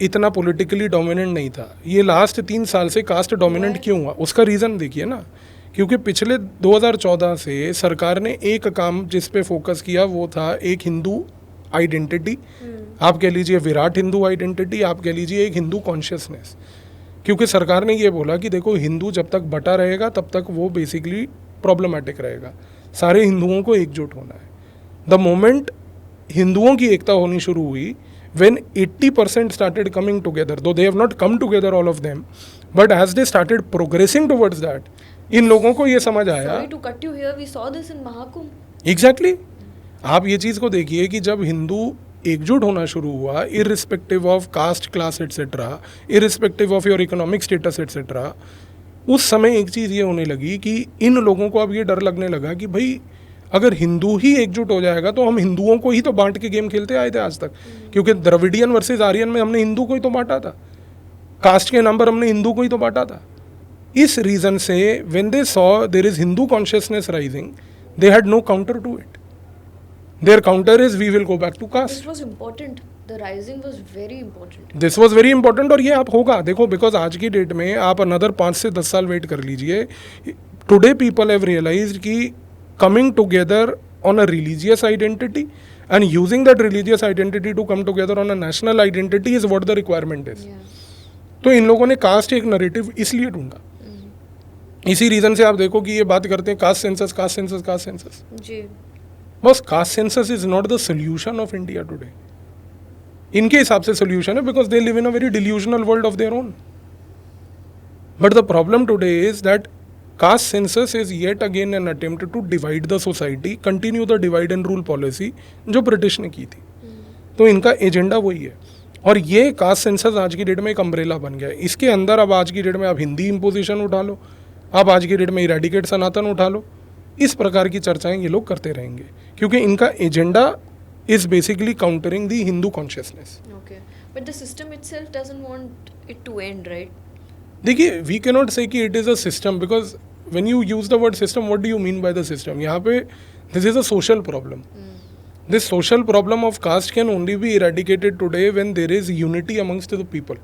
इतना पॉलिटिकली डोमिनेंट नहीं था. ये लास्ट 3 साल से कास्ट डोमिनेंट क्यों हुआ, उसका रीज़न देखिए ना. क्योंकि पिछले 2014 से सरकार ने एक काम जिस पे फोकस किया वो था एक हिंदू आइडेंटिटी. आप कह लीजिए विराट हिंदू आइडेंटिटी, आप कह लीजिए एक हिंदू कॉन्शियसनेस. क्योंकि सरकार ने ये बोला कि देखो हिंदू जब तक बटा रहेगा तब तक वो बेसिकली प्रॉब्लमेटिक रहेगा. सारे हिंदुओं को एकजुट होना है. द मोमेंट हिंदुओं की एकता होनी शुरू हुई, when 80% started coming together, though they have not come together all of them, but as they started progressing towards that, इन लोगों को ये समझ आया. Sorry to cut you here, we saw this in Mahakumbh. Exactly. आप ये चीज़ को देखिए कि जब हिंदू एकजुट होना शुरू हुआ, irrespective of caste, class etcetera, irrespective of your economic status etcetera, उस समय एक चीज़ ये होने लगी कि इन लोगों को अब ये डर लगने लगा कि भाई अगर हिंदू ही एकजुट हो जाएगा तो हम हिंदुओं को ही तो बांट के गेम खेलते आए थे आज तक. क्योंकि द्रविडियन वर्सेस आर्यन में हमने हिंदू को ही तो बांटा था, कास्ट के नाम पर हमने हिंदू को ही तो बांटा था. इस रीज़न से when they saw there is Hindu consciousness rising, they had no counter to it. Their counter is we will go back to caste. This was important. The rising was very important. This was very important. और ये आप होगा देखो, because आज की date में आप another 5 से 10 साल वेट कर लीजिए. टुडे पीपल हैव रियलाइज्ड कि coming together on a religious identity and using that religious identity to come together on a national identity is what the requirement is. तो इन लोगों ने कास्ट एक नरेटिव इसलिए ढूंढा. इसी रीज़न से आप देखो कि ये बात करते हैं caste census, caste census, caste census. जी. बस caste census is not the solution of India today. इनके हिसाब से सोल्यूशन है because they live in a very delusional world of their own. But the problem today is that caste census is yet again an attempt to divide the society, continue the divide and rule policy जो British ने की थी. तो इनका agenda वही है. और ये कास्ट सेंसस आज की डेट में एक अम्ब्रेला बन गया है. इसके अंदर अब आज की डेट में आप हिंदी इम्पोजिशन उठा लो, आप आज की डेट में इरेडिकेट सनातन उठा लो, इस प्रकार की चर्चाएं ये लोग करते रहेंगे क्योंकि इनका agenda is basically countering the Hindu consciousness. Okay. But the system itself doesn't want it to end, right? देखिए वी कैन नॉट से कि it is a system because when you use the word system, what do you mean by the system? यहाँ पे this is a social problem. This social problem of caste can only be eradicated today when there is unity amongst the people.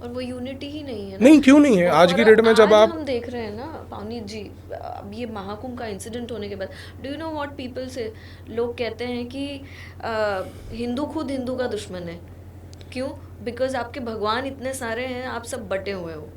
और वो unity ही नहीं है ना. नहीं क्यों नहीं है आज की डेट में जब आप हम देख रहे हैं ना पावनी जी, अब ये महाकुंभ का इंसिडेंट होने के बाद do you know what people से, लोग कहते हैं कि हिंदू खुद हिंदू का दुश्मन है. क्यों? बिकॉज आपके भगवान इतने सारे हैं, आप सब बटे हुए हो.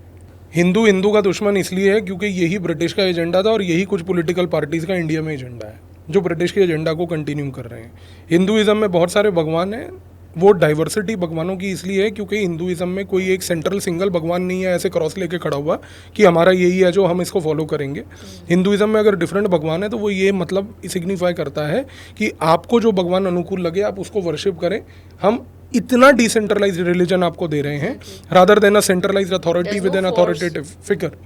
हिंदू हिंदू का दुश्मन इसलिए है क्योंकि यही ब्रिटिश का एजेंडा था और यही कुछ पॉलिटिकल पार्टीज़ का इंडिया में एजेंडा है जो ब्रिटिश के एजेंडा को कंटिन्यू कर रहे हैं। हिंदुइज्म में बहुत सारे भगवान हैं, वो डाइवर्सिटी भगवानों की इसलिए है क्योंकि हिंदुइज्म में कोई एक सेंट्रल सिंगल भगवान नहीं है ऐसे क्रॉस लेके खड़ा हुआ कि हमारा यही है जो हम इसको फॉलो करेंगे। हिंदुइज्म में अगर डिफरेंट भगवान है तो वो ये मतलब सिग्निफाई करता है कि आपको जो भगवान अनुकूल लगे आप उसको वर्शिप करें। हम इतना डिसेंट्रलाइज्ड रिलीजन आपको दे रहे हैं rather than a centralised authority There's with an no authoritative figure.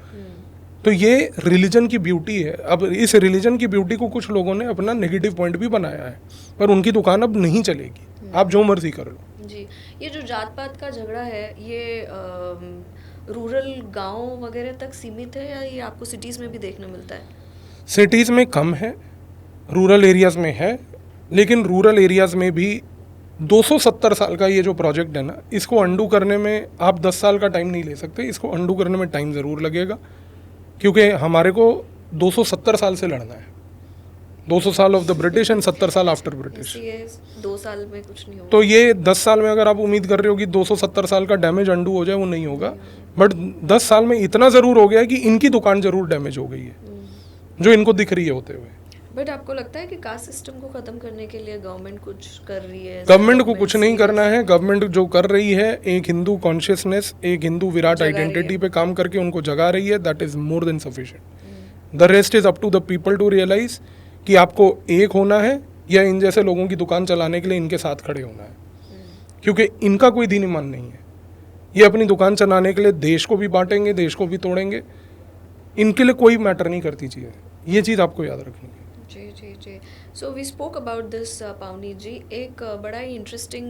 तो ये रिलीजन की ब्यूटी है। अब इस रिलीजन की ब्यूटी को कुछ लोगों ने अपना नेगेटिव पॉइंट भी बनाया है, पर उनकी दुकान अब नहीं चलेगी, आप जो मर्जी कर लो। जी, ये जो जात पात का झगड़ा है ये रूरल गांव वगैरह तक सीमित है या ये आपको सिटीज़ में भी देखने मिलता है? सिटीज़ में कम है, रूरल एरियाज़ में है, लेकिन रूरल एरियाज़ में भी 270 साल का ये जो प्रोजेक्ट है ना, इसको अंडू करने में आप 10 साल का टाइम नहीं ले सकते। इसको अंडू करने में टाइम ज़रूर लगेगा क्योंकि हमारे को 270 साल से लड़ना है। 200 साल ऑफ द ब्रिटिश एंड 70 साल आफ्टर ब्रिटिश। ये 2 साल में कुछ नहीं होगा। तो ये 10 साल में अगर आप उम्मीद कर रहे हो कि 270 साल का डैमेज अंडू हो जाए, वो नहीं होगा। बट 10 साल में इतना ज़रूर हो गया है कि इनकी दुकान ज़रूर डैमेज हो गई है जो इनको दिख रही है होते हुए। बट आपको लगता है कि कास्ट सिस्टम को ख़त्म करने के लिए गवर्नमेंट कुछ कर रही है? गवर्नमेंट को कुछ नहीं करना है। गवर्नमेंट जो कर रही है एक हिंदू कॉन्शियसनेस, एक हिंदू विराट जगा रही आइडेंटिटी पे काम करके उनको जगा रही है। That is more than sufficient. The rest is up to the people to realise कि आपको एक होना है या इन जैसे लोगों की दुकान चलाने के लिए इनके साथ खड़े होना है, क्योंकि इनका कोई दीन ईमान नहीं है। ये अपनी दुकान चलाने के लिए देश को भी बांटेंगे, देश को भी तोड़ेंगे। इनके लिए कोई मैटर नहीं करती चीज़ें, ये चीज़ आपको याद रखनी है। जी जी जी। So we spoke about this Pavni ji. एक बड़ा ही इंटरेस्टिंग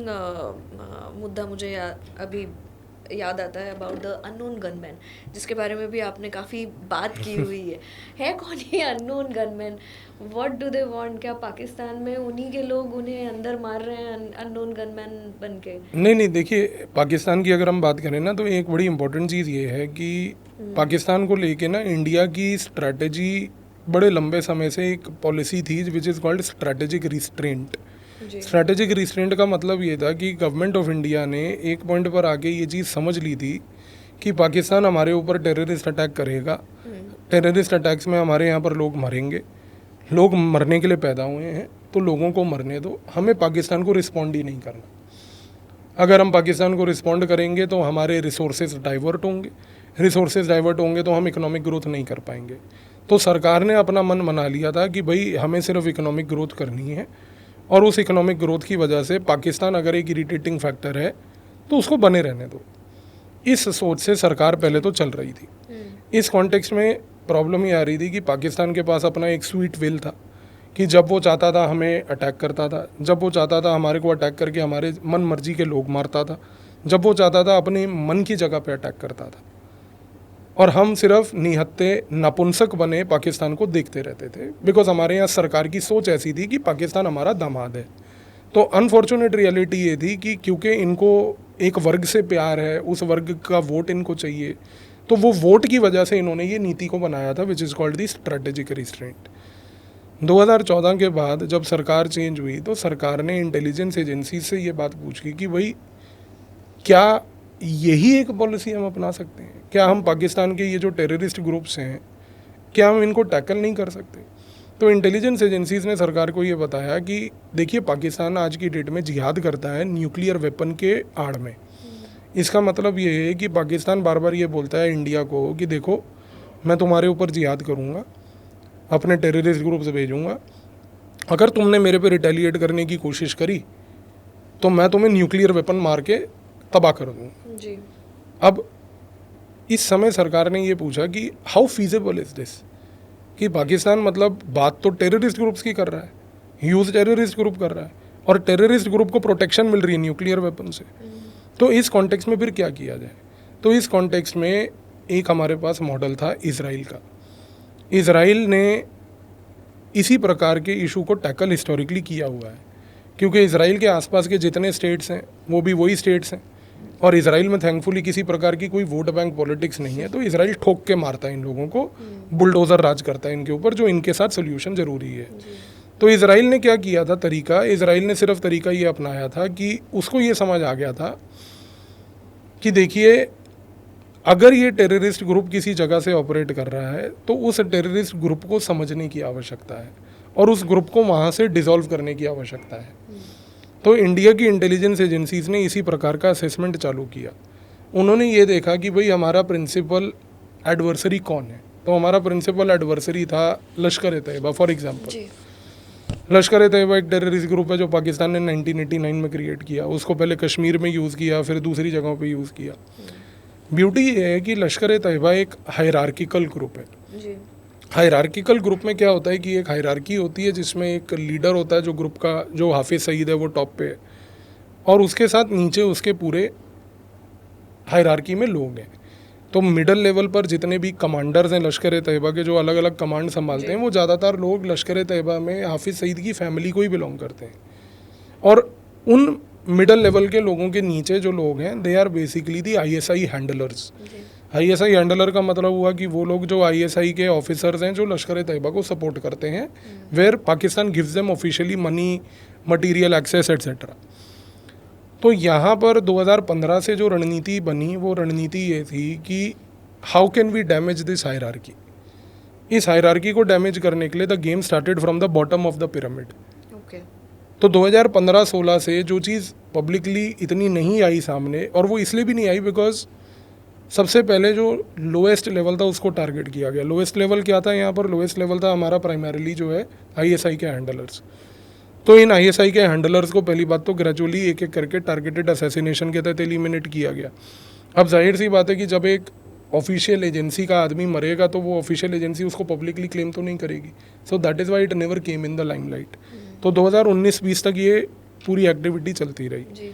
मुद्दा मुझे अभी याद आता है अबाउट द अननोन गनमैन, जिसके बारे में भी आपने काफ़ी बात की हुई है कौन ये unknown gunman? What do they want? क्या पाकिस्तान में उन्हीं के लोग उन्हें अंदर मार रहे हैं अननोन गनमैन बन के? नहीं, देखिए पाकिस्तान की अगर हम बात करें ना तो एक बड़ी इंपॉर्टेंट चीज़ ये है कि पाकिस्तान को लेके ना इंडिया की स्ट्रैटेजी बड़े लंबे समय से एक पॉलिसी थी which is called strategic restraint. Strategic restraint का मतलब ये था कि गवर्नमेंट ऑफ इंडिया ने एक पॉइंट पर आके ये चीज़ समझ ली थी कि पाकिस्तान हमारे ऊपर टेररिस्ट अटैक करेगा, टेररिस्ट अटैक्स में हमारे यहाँ पर लोग मरेंगे, लोग मरने के लिए पैदा हुए हैं, तो लोगों को मरने दो, हमें पाकिस्तान को रिस्पॉन्ड ही नहीं करना। अगर हम पाकिस्तान को रिस्पॉन्ड करेंगे तो हमारे रिसोर्सेज डाइवर्ट होंगे, रिसोर्सेज डाइवर्ट होंगे तो हम इकोनॉमिक ग्रोथ नहीं कर पाएंगे। तो सरकार ने अपना मन बना लिया था कि भाई हमें सिर्फ इकोनॉमिक ग्रोथ करनी है, और उस इकोनॉमिक ग्रोथ की वजह से पाकिस्तान अगर एक इरिटेटिंग फैक्टर है तो उसको बने रहने दो। इस सोच से सरकार पहले तो चल रही थी। इस कॉन्टेक्स्ट में प्रॉब्लम ये आ रही थी कि पाकिस्तान के पास अपना एक स्वीट विल था कि जब वो चाहता था हमें अटैक करता था, जब वो चाहता था हमारे को अटैक करके हमारे मन मर्जी के लोग मारता था, जब वो चाहता था अपने मन की जगह पे अटैक करता था, और हम सिर्फ निहत्ते नपुंसक बने पाकिस्तान को देखते रहते थे। बिकॉज हमारे यहाँ सरकार की सोच ऐसी थी कि पाकिस्तान हमारा दामाद है। तो अनफॉर्चुनेट रियलिटी ये थी कि क्योंकि इनको एक वर्ग से प्यार है, उस वर्ग का वोट इनको चाहिए, तो वो वोट की वजह से इन्होंने ये नीति को बनाया था which is called the strategic restraint. 2014 के बाद जब सरकार चेंज हुई तो सरकार ने इंटेलिजेंस एजेंसी से ये बात पूछी कि भाई क्या यही एक पॉलिसी हम अपना सकते हैं? क्या हम पाकिस्तान के ये जो टेररिस्ट ग्रुप्स हैं क्या हम इनको टैकल नहीं कर सकते? तो इंटेलिजेंस एजेंसीज़ ने सरकार को ये बताया कि देखिए पाकिस्तान आज की डेट में जिहाद करता है न्यूक्लियर वेपन के आड़ में। इसका मतलब ये है कि पाकिस्तान बार बार ये बोलता है इंडिया को कि देखो मैं तुम्हारे ऊपर जिहाद करूँगा, अपने टेररिस्ट ग्रुप्स भेजूँगा, अगर तुमने मेरे पे रिटेलिएट करने की कोशिश करी तो मैं तुम्हें न्यूक्लियर वेपन मार के तबाह कर दूँगा। जी। अब इस समय सरकार ने ये पूछा कि हाउ फीजेबल इज़ दिस, कि पाकिस्तान मतलब बात तो टेररिस्ट ग्रुप्स की कर रहा है, यूज़ टेररिस्ट ग्रुप कर रहा है, और टेररिस्ट ग्रुप को प्रोटेक्शन मिल रही है न्यूक्लियर वेपन से। तो इस कॉन्टेक्स्ट में फिर क्या किया जाए? तो इस कॉन्टेक्स्ट में एक हमारे पास मॉडल था इजराइल का। इजराइल ने इसी प्रकार के इशू को टैकल हिस्टोरिकली किया हुआ है, क्योंकि इजराइल के आसपास के जितने स्टेट्स हैं वो भी वही स्टेट्स हैं, और इजराइल में थैंकफुली किसी प्रकार की कोई वोट बैंक पॉलिटिक्स नहीं है। तो इजराइल ठोक के मारता है इन लोगों को, बुलडोज़र राज करता है इनके ऊपर, जो इनके साथ सोल्यूशन ज़रूरी है। तो इजराइल ने क्या किया था तरीका, इजराइल ने सिर्फ तरीका ये अपनाया था कि उसको ये समझ आ गया था कि देखिए अगर ये टेररिस्ट ग्रुप किसी जगह से ऑपरेट कर रहा है तो उस टेररिस्ट ग्रुप को समझने की आवश्यकता है और उस ग्रुप को वहाँ से डिसॉल्व करने की आवश्यकता है। तो इंडिया की इंटेलिजेंस एजेंसीज ने इसी प्रकार का असेसमेंट चालू किया। उन्होंने ये देखा कि भाई हमारा प्रिंसिपल एडवर्सरी कौन है। तो हमारा प्रिंसिपल एडवर्सरी था लश्कर ए तैयबा फॉर एग्जांपल। जी। लश्कर ए तैयबा एक टेररिस्ट ग्रुप है जो पाकिस्तान ने 1989 में क्रिएट किया। उसको पहले कश्मीर में यूज़ किया, फिर दूसरी जगहों पे यूज़ किया। ब्यूटी ये है कि लश्कर ए तैयबा एक हायरार्किकल ग्रुप है। जी। हायरार्किकल ग्रुप में क्या होता है कि एक हायरार्की होती है जिसमें एक लीडर होता है जो ग्रुप का, जो हाफिज सईद है वो टॉप पे है, और उसके साथ नीचे उसके पूरे हायरार्की में लोग हैं। तो मिडल लेवल पर जितने भी कमांडर्स हैं लश्कर ए तैयबा के, जो अलग अलग कमांड संभालते हैं, वो ज़्यादातर लोग लश्कर ए तैयबा में हाफिज सईद की फैमिली को ही बिलोंग करते हैं। और उन मिडल लेवल के लोगों के नीचे जो लोग हैं they are basically the ISI handlers. ISI handler का मतलब हुआ कि वो लोग जो ISI के ऑफिसर्स हैं जो लश्कर ए तैयबा को सपोर्ट करते हैं, where Pakistan gives them officially money, material access etcetera. तो यहाँ पर 2015 से जो रणनीति बनी वो रणनीति ये थी कि how can we damage this hierarchy. इस हायरार्की को डैमेज करने के लिए the game started from the bottom of the pyramid. Okay. तो 2015-16 से जो चीज़ पब्लिकली इतनी नहीं आई सामने, और वो इसलिए भी नहीं आई बिकॉज सबसे पहले जो लोएस्ट लेवल था उसको टारगेट किया गया। लोएस्ट लेवल क्या था यहाँ पर? लोएस्ट लेवल था हमारा प्राइमरीली जो है ISI के हैंडलर्स। तो इन ISI के हैंडलर्स को पहली बात तो ग्रेजुअली एक एक करके टारगेटेड असैसिनेशन के तहत एलिमिनेट किया गया। अब जाहिर सी बात है कि जब एक ऑफिशियल एजेंसी का आदमी मरेगा तो वो ऑफिशियल एजेंसी उसको पब्लिकली क्लेम तो नहीं करेगी। So that is why it never came in the limelight. तो 2019-20 तक ये पूरी एक्टिविटी चलती रही। जी।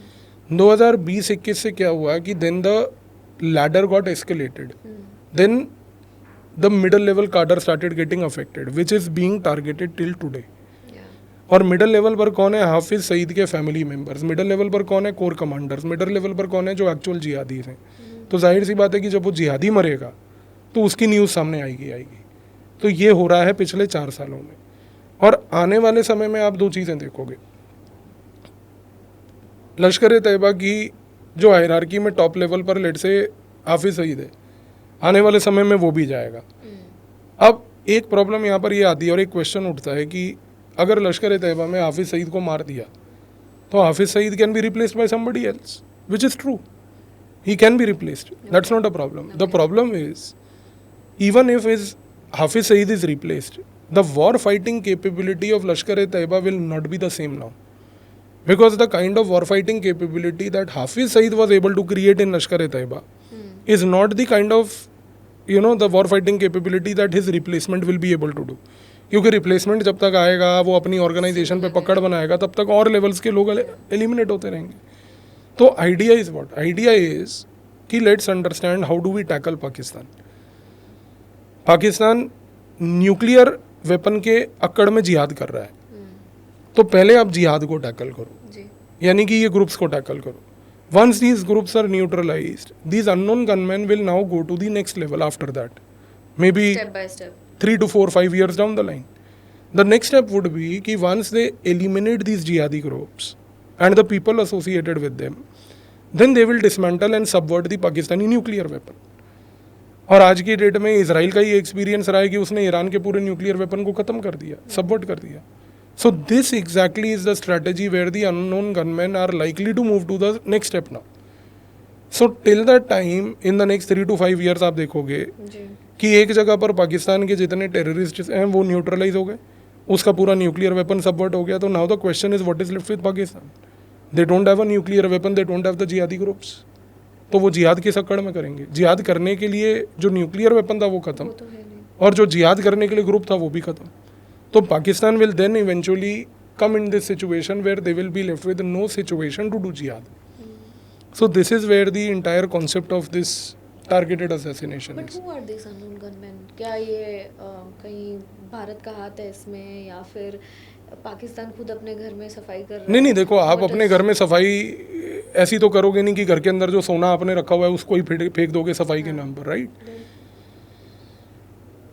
2020-21 से क्या हुआ कि then the ladder got escalated, then the middle level cadre started getting affected which is being targeted till today. और मिडल लेवल पर कौन है? हाफिज सईद के फैमिली मेंबर्स। मिडल लेवल पर कौन है? Core commanders. मिडल लेवल पर कौन है? जो एक्चुअल जिहादी हैं। तो जाहिर सी बात है कि जब वो जिहादी मरेगा तो उसकी न्यूज़ सामने आएगी। तो ये हो रहा है पिछले 4 सालों में। और आने वाले समय में आप 2 चीज़ें देखोगे। लश्कर ए तैयबा की जो हायरार्की में टॉप लेवल पर लेट से हाफिज सईद है, आने वाले समय में वो भी जाएगा। अब एक प्रॉब्लम यहाँ पर ये आती है और एक क्वेश्चन उठता है कि अगर लश्कर ए तैयबा में हाफिज सईद को मार दिया तो Hafiz Saeed can be replaced by somebody else, which is true. He can be replaced. That's not a problem. The problem is, even if his Hafiz Saeed is replaced, the war fighting capability of Lashkar-e-Taiba will not be the same now. Because the kind of war fighting capability that Hafiz Saeed was able to create in Lashkar-e-Taiba is not the kind of, the war fighting capability that his replacement will be able to do. क्योंकि replacement जब तक आएगा, वो अपनी organisation पे पकड़ बनाएगा, तब तक और लेवल्स के लोग एलिमिनेट होते रहेंगे। तो idea is what? Idea is कि let's understand how do we tackle Pakistan. Pakistan nuclear weapon के अक्कड़ में जिहाद कर रहा है, तो पहले आप जिहाद को टैकल करो, यानी कि ये ग्रुप्स को टैकल करो। Once these groups are neutralised, these unknown gunmen will now go to the next level after that, maybe 3 to 4-5 years down the line. The next step would be कि once they eliminate these jihadi groups and the people associated with them, then they will dismantle and subvert the Pakistani nuclear weapon. और आज की date में Israel का ये experience रहा है कि उसने ईरान के पूरे न्यूक्लियर वेपन को ख़त्म कर दिया, सबवर्ट कर दिया। So this exactly is the strategy where the unknown gunmen are likely to move to the next step now. So till that time, in the next 3 to 5 years आप देखोगे कि एक जगह पर पाकिस्तान के जितने टेररिस्ट हैं वो न्यूट्रलाइज हो गए, उसका पूरा न्यूक्लियर वेपन सबवर्ट हो गया। तो now the question is what is left with Pakistan? They don't have a nuclear weapon, they don't have the जिहादी ग्रुप्स। तो वो जिहाद किस अक्कड़ में करेंगे? जिहाद करने के लिए जो न्यूक्लियर वेपन था वो खत्म, और जो जिहाद करने के लिए ग्रुप था वो भी खत्म। तो Pakistan will then eventually come in this situation where they will be left with no situation to do jihad. So this is where the entire concept of this targeted assassination But is. who are these unknown gunmen? क्या ये कहीं भारत का हाथ है इसमें, या फिर पाकिस्तान खुद अपने घर में सफाई कर रहा है? नहीं, देखो, आप अपने घर में सफाई ऐसी तो करोगे नहीं कि घर के अंदर जो सोना आपने रखा हुआ है उसको ही फेंक दोगे सफाई के नाम पर, राइट?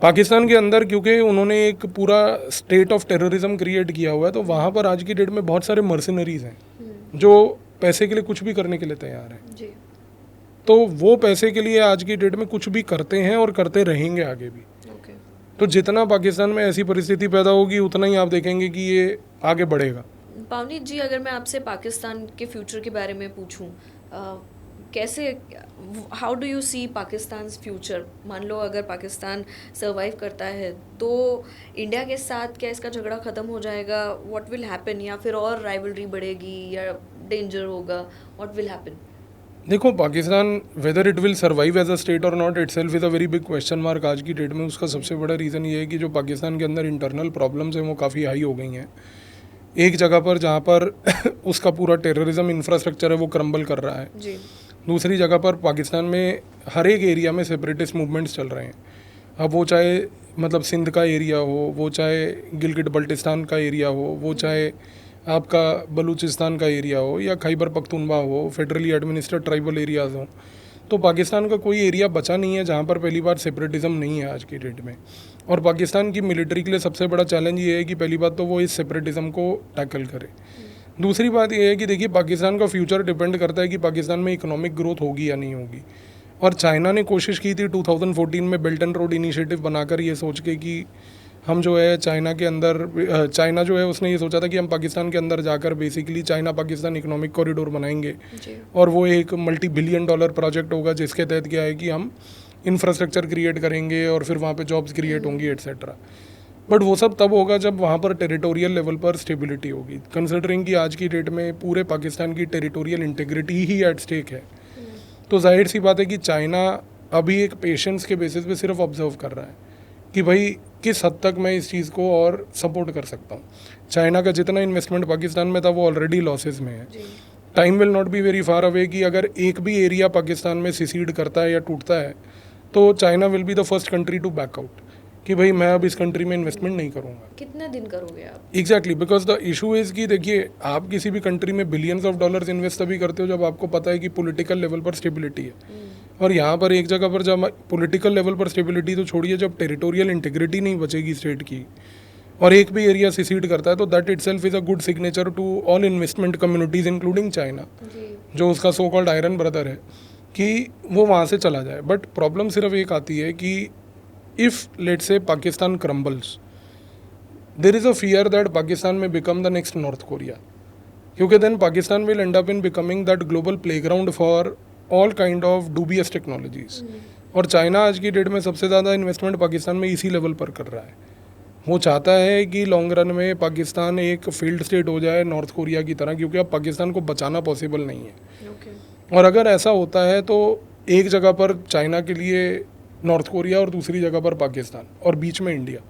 पाकिस्तान के अंदर क्योंकि उन्होंने एक पूरा स्टेट ऑफ टेररिज्म क्रिएट किया हुआ है, तो वहाँ पर आज की डेट में बहुत सारे मर्सिनरीज हैं जो पैसे के लिए कुछ भी करने के लिए तैयार हैं। जी। तो वो पैसे के लिए आज की डेट में कुछ भी करते हैं और करते रहेंगे आगे भी। ओके। तो जितना पाकिस्तान में ऐसी परिस्थिति पैदा होगी उतना ही आप देखेंगे कि ये आगे बढ़ेगा। पावनी जी, अगर मैं आपसे पाकिस्तान के फ्यूचर के बारे में पूछूं, कैसे, how do you see Pakistan future? मान लो अगर पाकिस्तान सर्वाइव करता है तो इंडिया के साथ क्या इसका झगड़ा ख़त्म हो जाएगा? What will happen? या फिर और राइवलरी बढ़ेगी या डेंजर होगा? What will happen? देखो, Pakistan whether it will survive as a state और not itself is a very big question mark आज की डेट में। उसका सबसे बड़ा रीज़न ये है कि जो पाकिस्तान के अंदर इंटरनल प्रॉब्लम्स हैं वो काफ़ी हाई हो गई हैं। एक जगह पर जहाँ पर उसका पूरा टेररिज्म इंफ्रास्ट्रक्चर है वो क्रम्बल कर रहा है। जी। दूसरी जगह पर पाकिस्तान में हर एक एरिया में सेपरेटिस्ट मूवमेंट्स चल रहे हैं। अब वो चाहे मतलब सिंध का एरिया हो, वो चाहे गिलगिट बल्टिस्तान का एरिया हो, वो चाहे आपका बलूचिस्तान का एरिया हो या खैबर पख्तूनख्वा हो, फेडरली एडमिनिस्ट्रेड ट्राइबल एरियाज़ हों। तो पाकिस्तान का कोई एरिया बचा नहीं है जहाँ पर पहली बार सेपरेटिज्म नहीं है आज की डेट में। और पाकिस्तान की मिलिट्री के लिए सबसे बड़ा चैलेंज ये है कि पहली बात तो वो इस सेपरेटिज्म को टैकल करे। दूसरी बात ये है कि देखिए, पाकिस्तान का फ्यूचर डिपेंड करता है कि पाकिस्तान में इकोनॉमिक ग्रोथ होगी या नहीं होगी। और चाइना ने कोशिश की थी 2014 में बेल्ट एंड रोड इनिशिएटिव बनाकर ये सोच के कि हम जो है चाइना के अंदर, चाइना जो है उसने ये सोचा था कि हम पाकिस्तान के अंदर जाकर basically China Pakistan economic corridor बनाएंगे। जी। और वो एक मल्टी बिलियन डॉलर प्रोजेक्ट होगा जिसके तहत क्या है कि हम इंफ्रास्ट्रक्चर क्रिएट करेंगे और फिर वहाँ पे जॉब्स क्रिएट होंगी एट्सेट्रा। बट वो सब तब होगा जब वहाँ पर टेरिटोरियल लेवल पर स्टेबिलिटी होगी। कंसिडरिंग कि आज की डेट में पूरे पाकिस्तान की टेरिटोरियल इंटीग्रिटी ही एट स्टेक है, तो जाहिर सी बात है कि चाइना अभी एक पेशेंस के बेसिस पे सिर्फ ऑब्जर्व कर रहा है कि भाई किस हद तक मैं इस चीज़ को और सपोर्ट कर सकता हूँ। चाइना का जितना इन्वेस्टमेंट पाकिस्तान में था वो ऑलरेडी लॉसेस में है। जी। Time will not be very far away कि अगर एक भी एरिया पाकिस्तान में सिसीड करता है या टूटता है तो China will be the first country to back out कि भाई मैं अब इस कंट्री में इन्वेस्टमेंट नहीं करूँगा। कितना दिन करोगे आप? Exactly, because the issue is कि देखिए, आप किसी भी कंट्री में बिलियंस ऑफ डॉलर्स इन्वेस्ट तभी करते हो जब आपको पता है कि पॉलिटिकल लेवल पर स्टेबिलिटी है। और यहाँ पर एक जगह पर जब पॉलिटिकल लेवल पर स्टेबिलिटी तो छोड़िए, जब टेरिटोरियल इंटीग्रिटी नहीं बचेगी स्टेट की और एक भी एरिया सिसीड करता है तो that itself is a good signature to all investment communities including China, जी। जो उसका सो कॉल्ड आयरन ब्रदर है, कि वो वहाँ से चला जाए। बट प्रॉब्लम सिर्फ एक आती है कि if let's say Pakistan crumbles, there is a fear that Pakistan may become the next north Korea, क्योंकि then Pakistan will end up in becoming that global playground for all kind of dubious technologies. और China आज की date में सबसे ज़्यादा investment Pakistan में इसी level पर कर रहा है। वो चाहता है कि लॉन्ग रन में पाकिस्तान एक फील्ड स्टेट हो जाए नॉर्थ कोरिया की तरह, क्योंकि अब पाकिस्तान को बचाना पॉसिबल नहीं है। ओके। और अगर ऐसा होता है तो एक जगह पर चाइना के लिए नॉर्थ कोरिया और दूसरी जगह पर पाकिस्तान और बीच में इंडिया,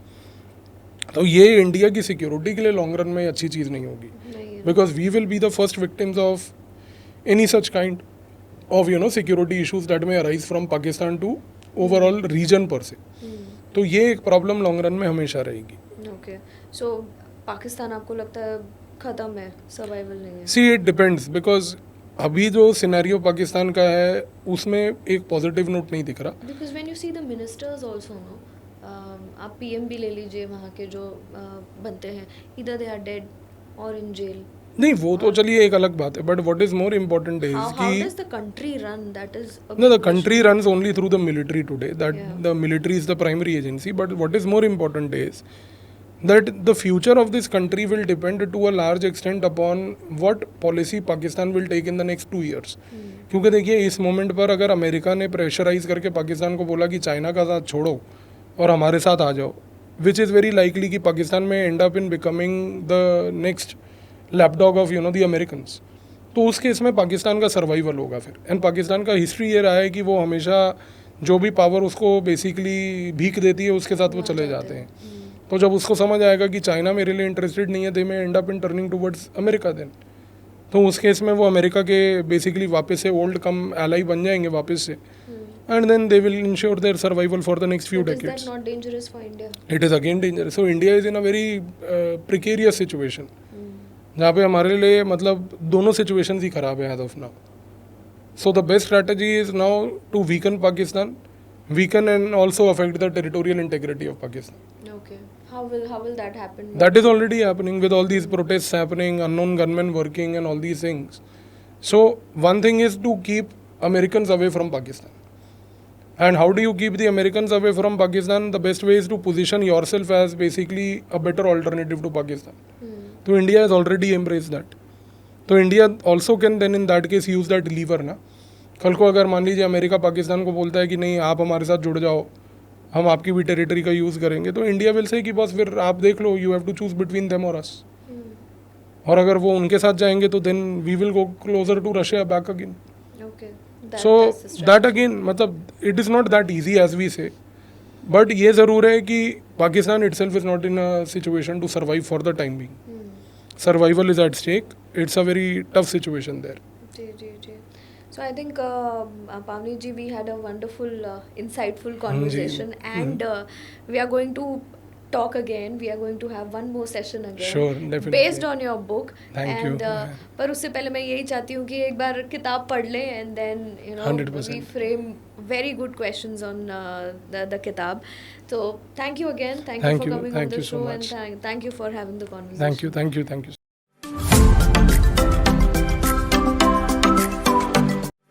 तो ये इंडिया की सिक्योरिटी के लिए लॉन्ग रन में अच्छी चीज़ नहीं होगी, नहीं है। Because we will be the first victims of any such kind of security issues that may arise from Pakistan to overall region पर से। तो ये एक प्रॉब्लम लॉन्ग रन में हमेशा रहेगी। ओके। सो पाकिस्तान आपको लगता है ख़त्म है, सर्वाइवल नहीं है? सी इट डिपेंड्स, बिकॉज अभी जो सिनेरियो पाकिस्तान का है उसमें एक पॉजिटिव नोट नहीं दिख रहा। Because when you see the ministers also, no, आप पीएम भी ले लीजिए, वहाँ के जो बनते हैं, इधर दे आर डेड और इन जेल। नहीं, वो तो चलिए एक अलग बात है, but what is more important is How कि does the country run? That is a no, the big country runs only through the military today. That Yeah. the military is the primary agency. But what is more important is that the future of this country will depend to a large extent upon what policy Pakistan will take in the next 2 years. क्योंकि देखिए, इस moment पर अगर America ने pressurise करके पाकिस्तान को बोला कि चाइना का साथ छोड़ो और हमारे साथ आ जाओ, विच इज़ वेरी लाइकली कि Pakistan may end up in becoming the next lapdog of the Americans, तो उस केस में पाकिस्तान का सर्वाइवल होगा फिर। एंड पाकिस्तान का हिस्ट्री ये रहा है कि वो हमेशा जो भी पावर उसको बेसिकली भीख देती है उसके साथ वो चले जाते हैं। तो जब उसको समझ आएगा कि चाइना मेरे लिए इंटरेस्टेड नहीं है, they may end up in turning towards America then, तो उस केस में वो अमेरिका के बेसिकली वापस से ओल्ड कम एलाई बन जाएंगे वापस से, and then they will ensure their survival for the next few But is that decades. not dangerous for India? It is again dangerous. So India is in a very precarious situation, जहाँ पे हमारे लिए मतलब दोनों situations ही खराब है as of now. So the best strategy is now to weaken Pakistan, weaken and also affect the territorial integrity of Pakistan. Okay. How will that happen? That is already happening with all these protests happening, unknown gunmen working and all these things. So one thing is to keep Americans away from Pakistan. And how do you keep the Americans away from Pakistan? The best way is to position yourself as basically a better alternative to Pakistan. So India has already embraced that. तो India also can then in that case use that lever ना. कल को अगर मान लीजिए America Pakistan को बोलता है कि नहीं आप हमारे साथ जुड़ जाओ, हम आपकी भी टेरिटरी का यूज़ करेंगे, तो इंडिया विल से कि बस फिर आप देख लो, you have to choose between them और अस. और अगर वो उनके साथ जाएंगे तो then we will go closer to Russia back again. Okay. So that again मतलब it is not that easy as we say, but ये ज़रूर है कि Pakistan itself is not in a situation to survive for the time being. Survival is at stake. It's a very tough situation there. जी. So I think Pavni ji, we had a wonderful, insightful conversation, and we are going to talk again. We are going to have one more session again. Sure, definitely. Based on your book. Thank and, you. पर उससे पहले मैं यही चाहती हूँ कि एक बार किताब पढ़ लें, and then 100%. we frame very good questions on the kitab. So thank you again. Thank you for coming on Thank the you so show, much. and thank you for having the conversation. Thank you so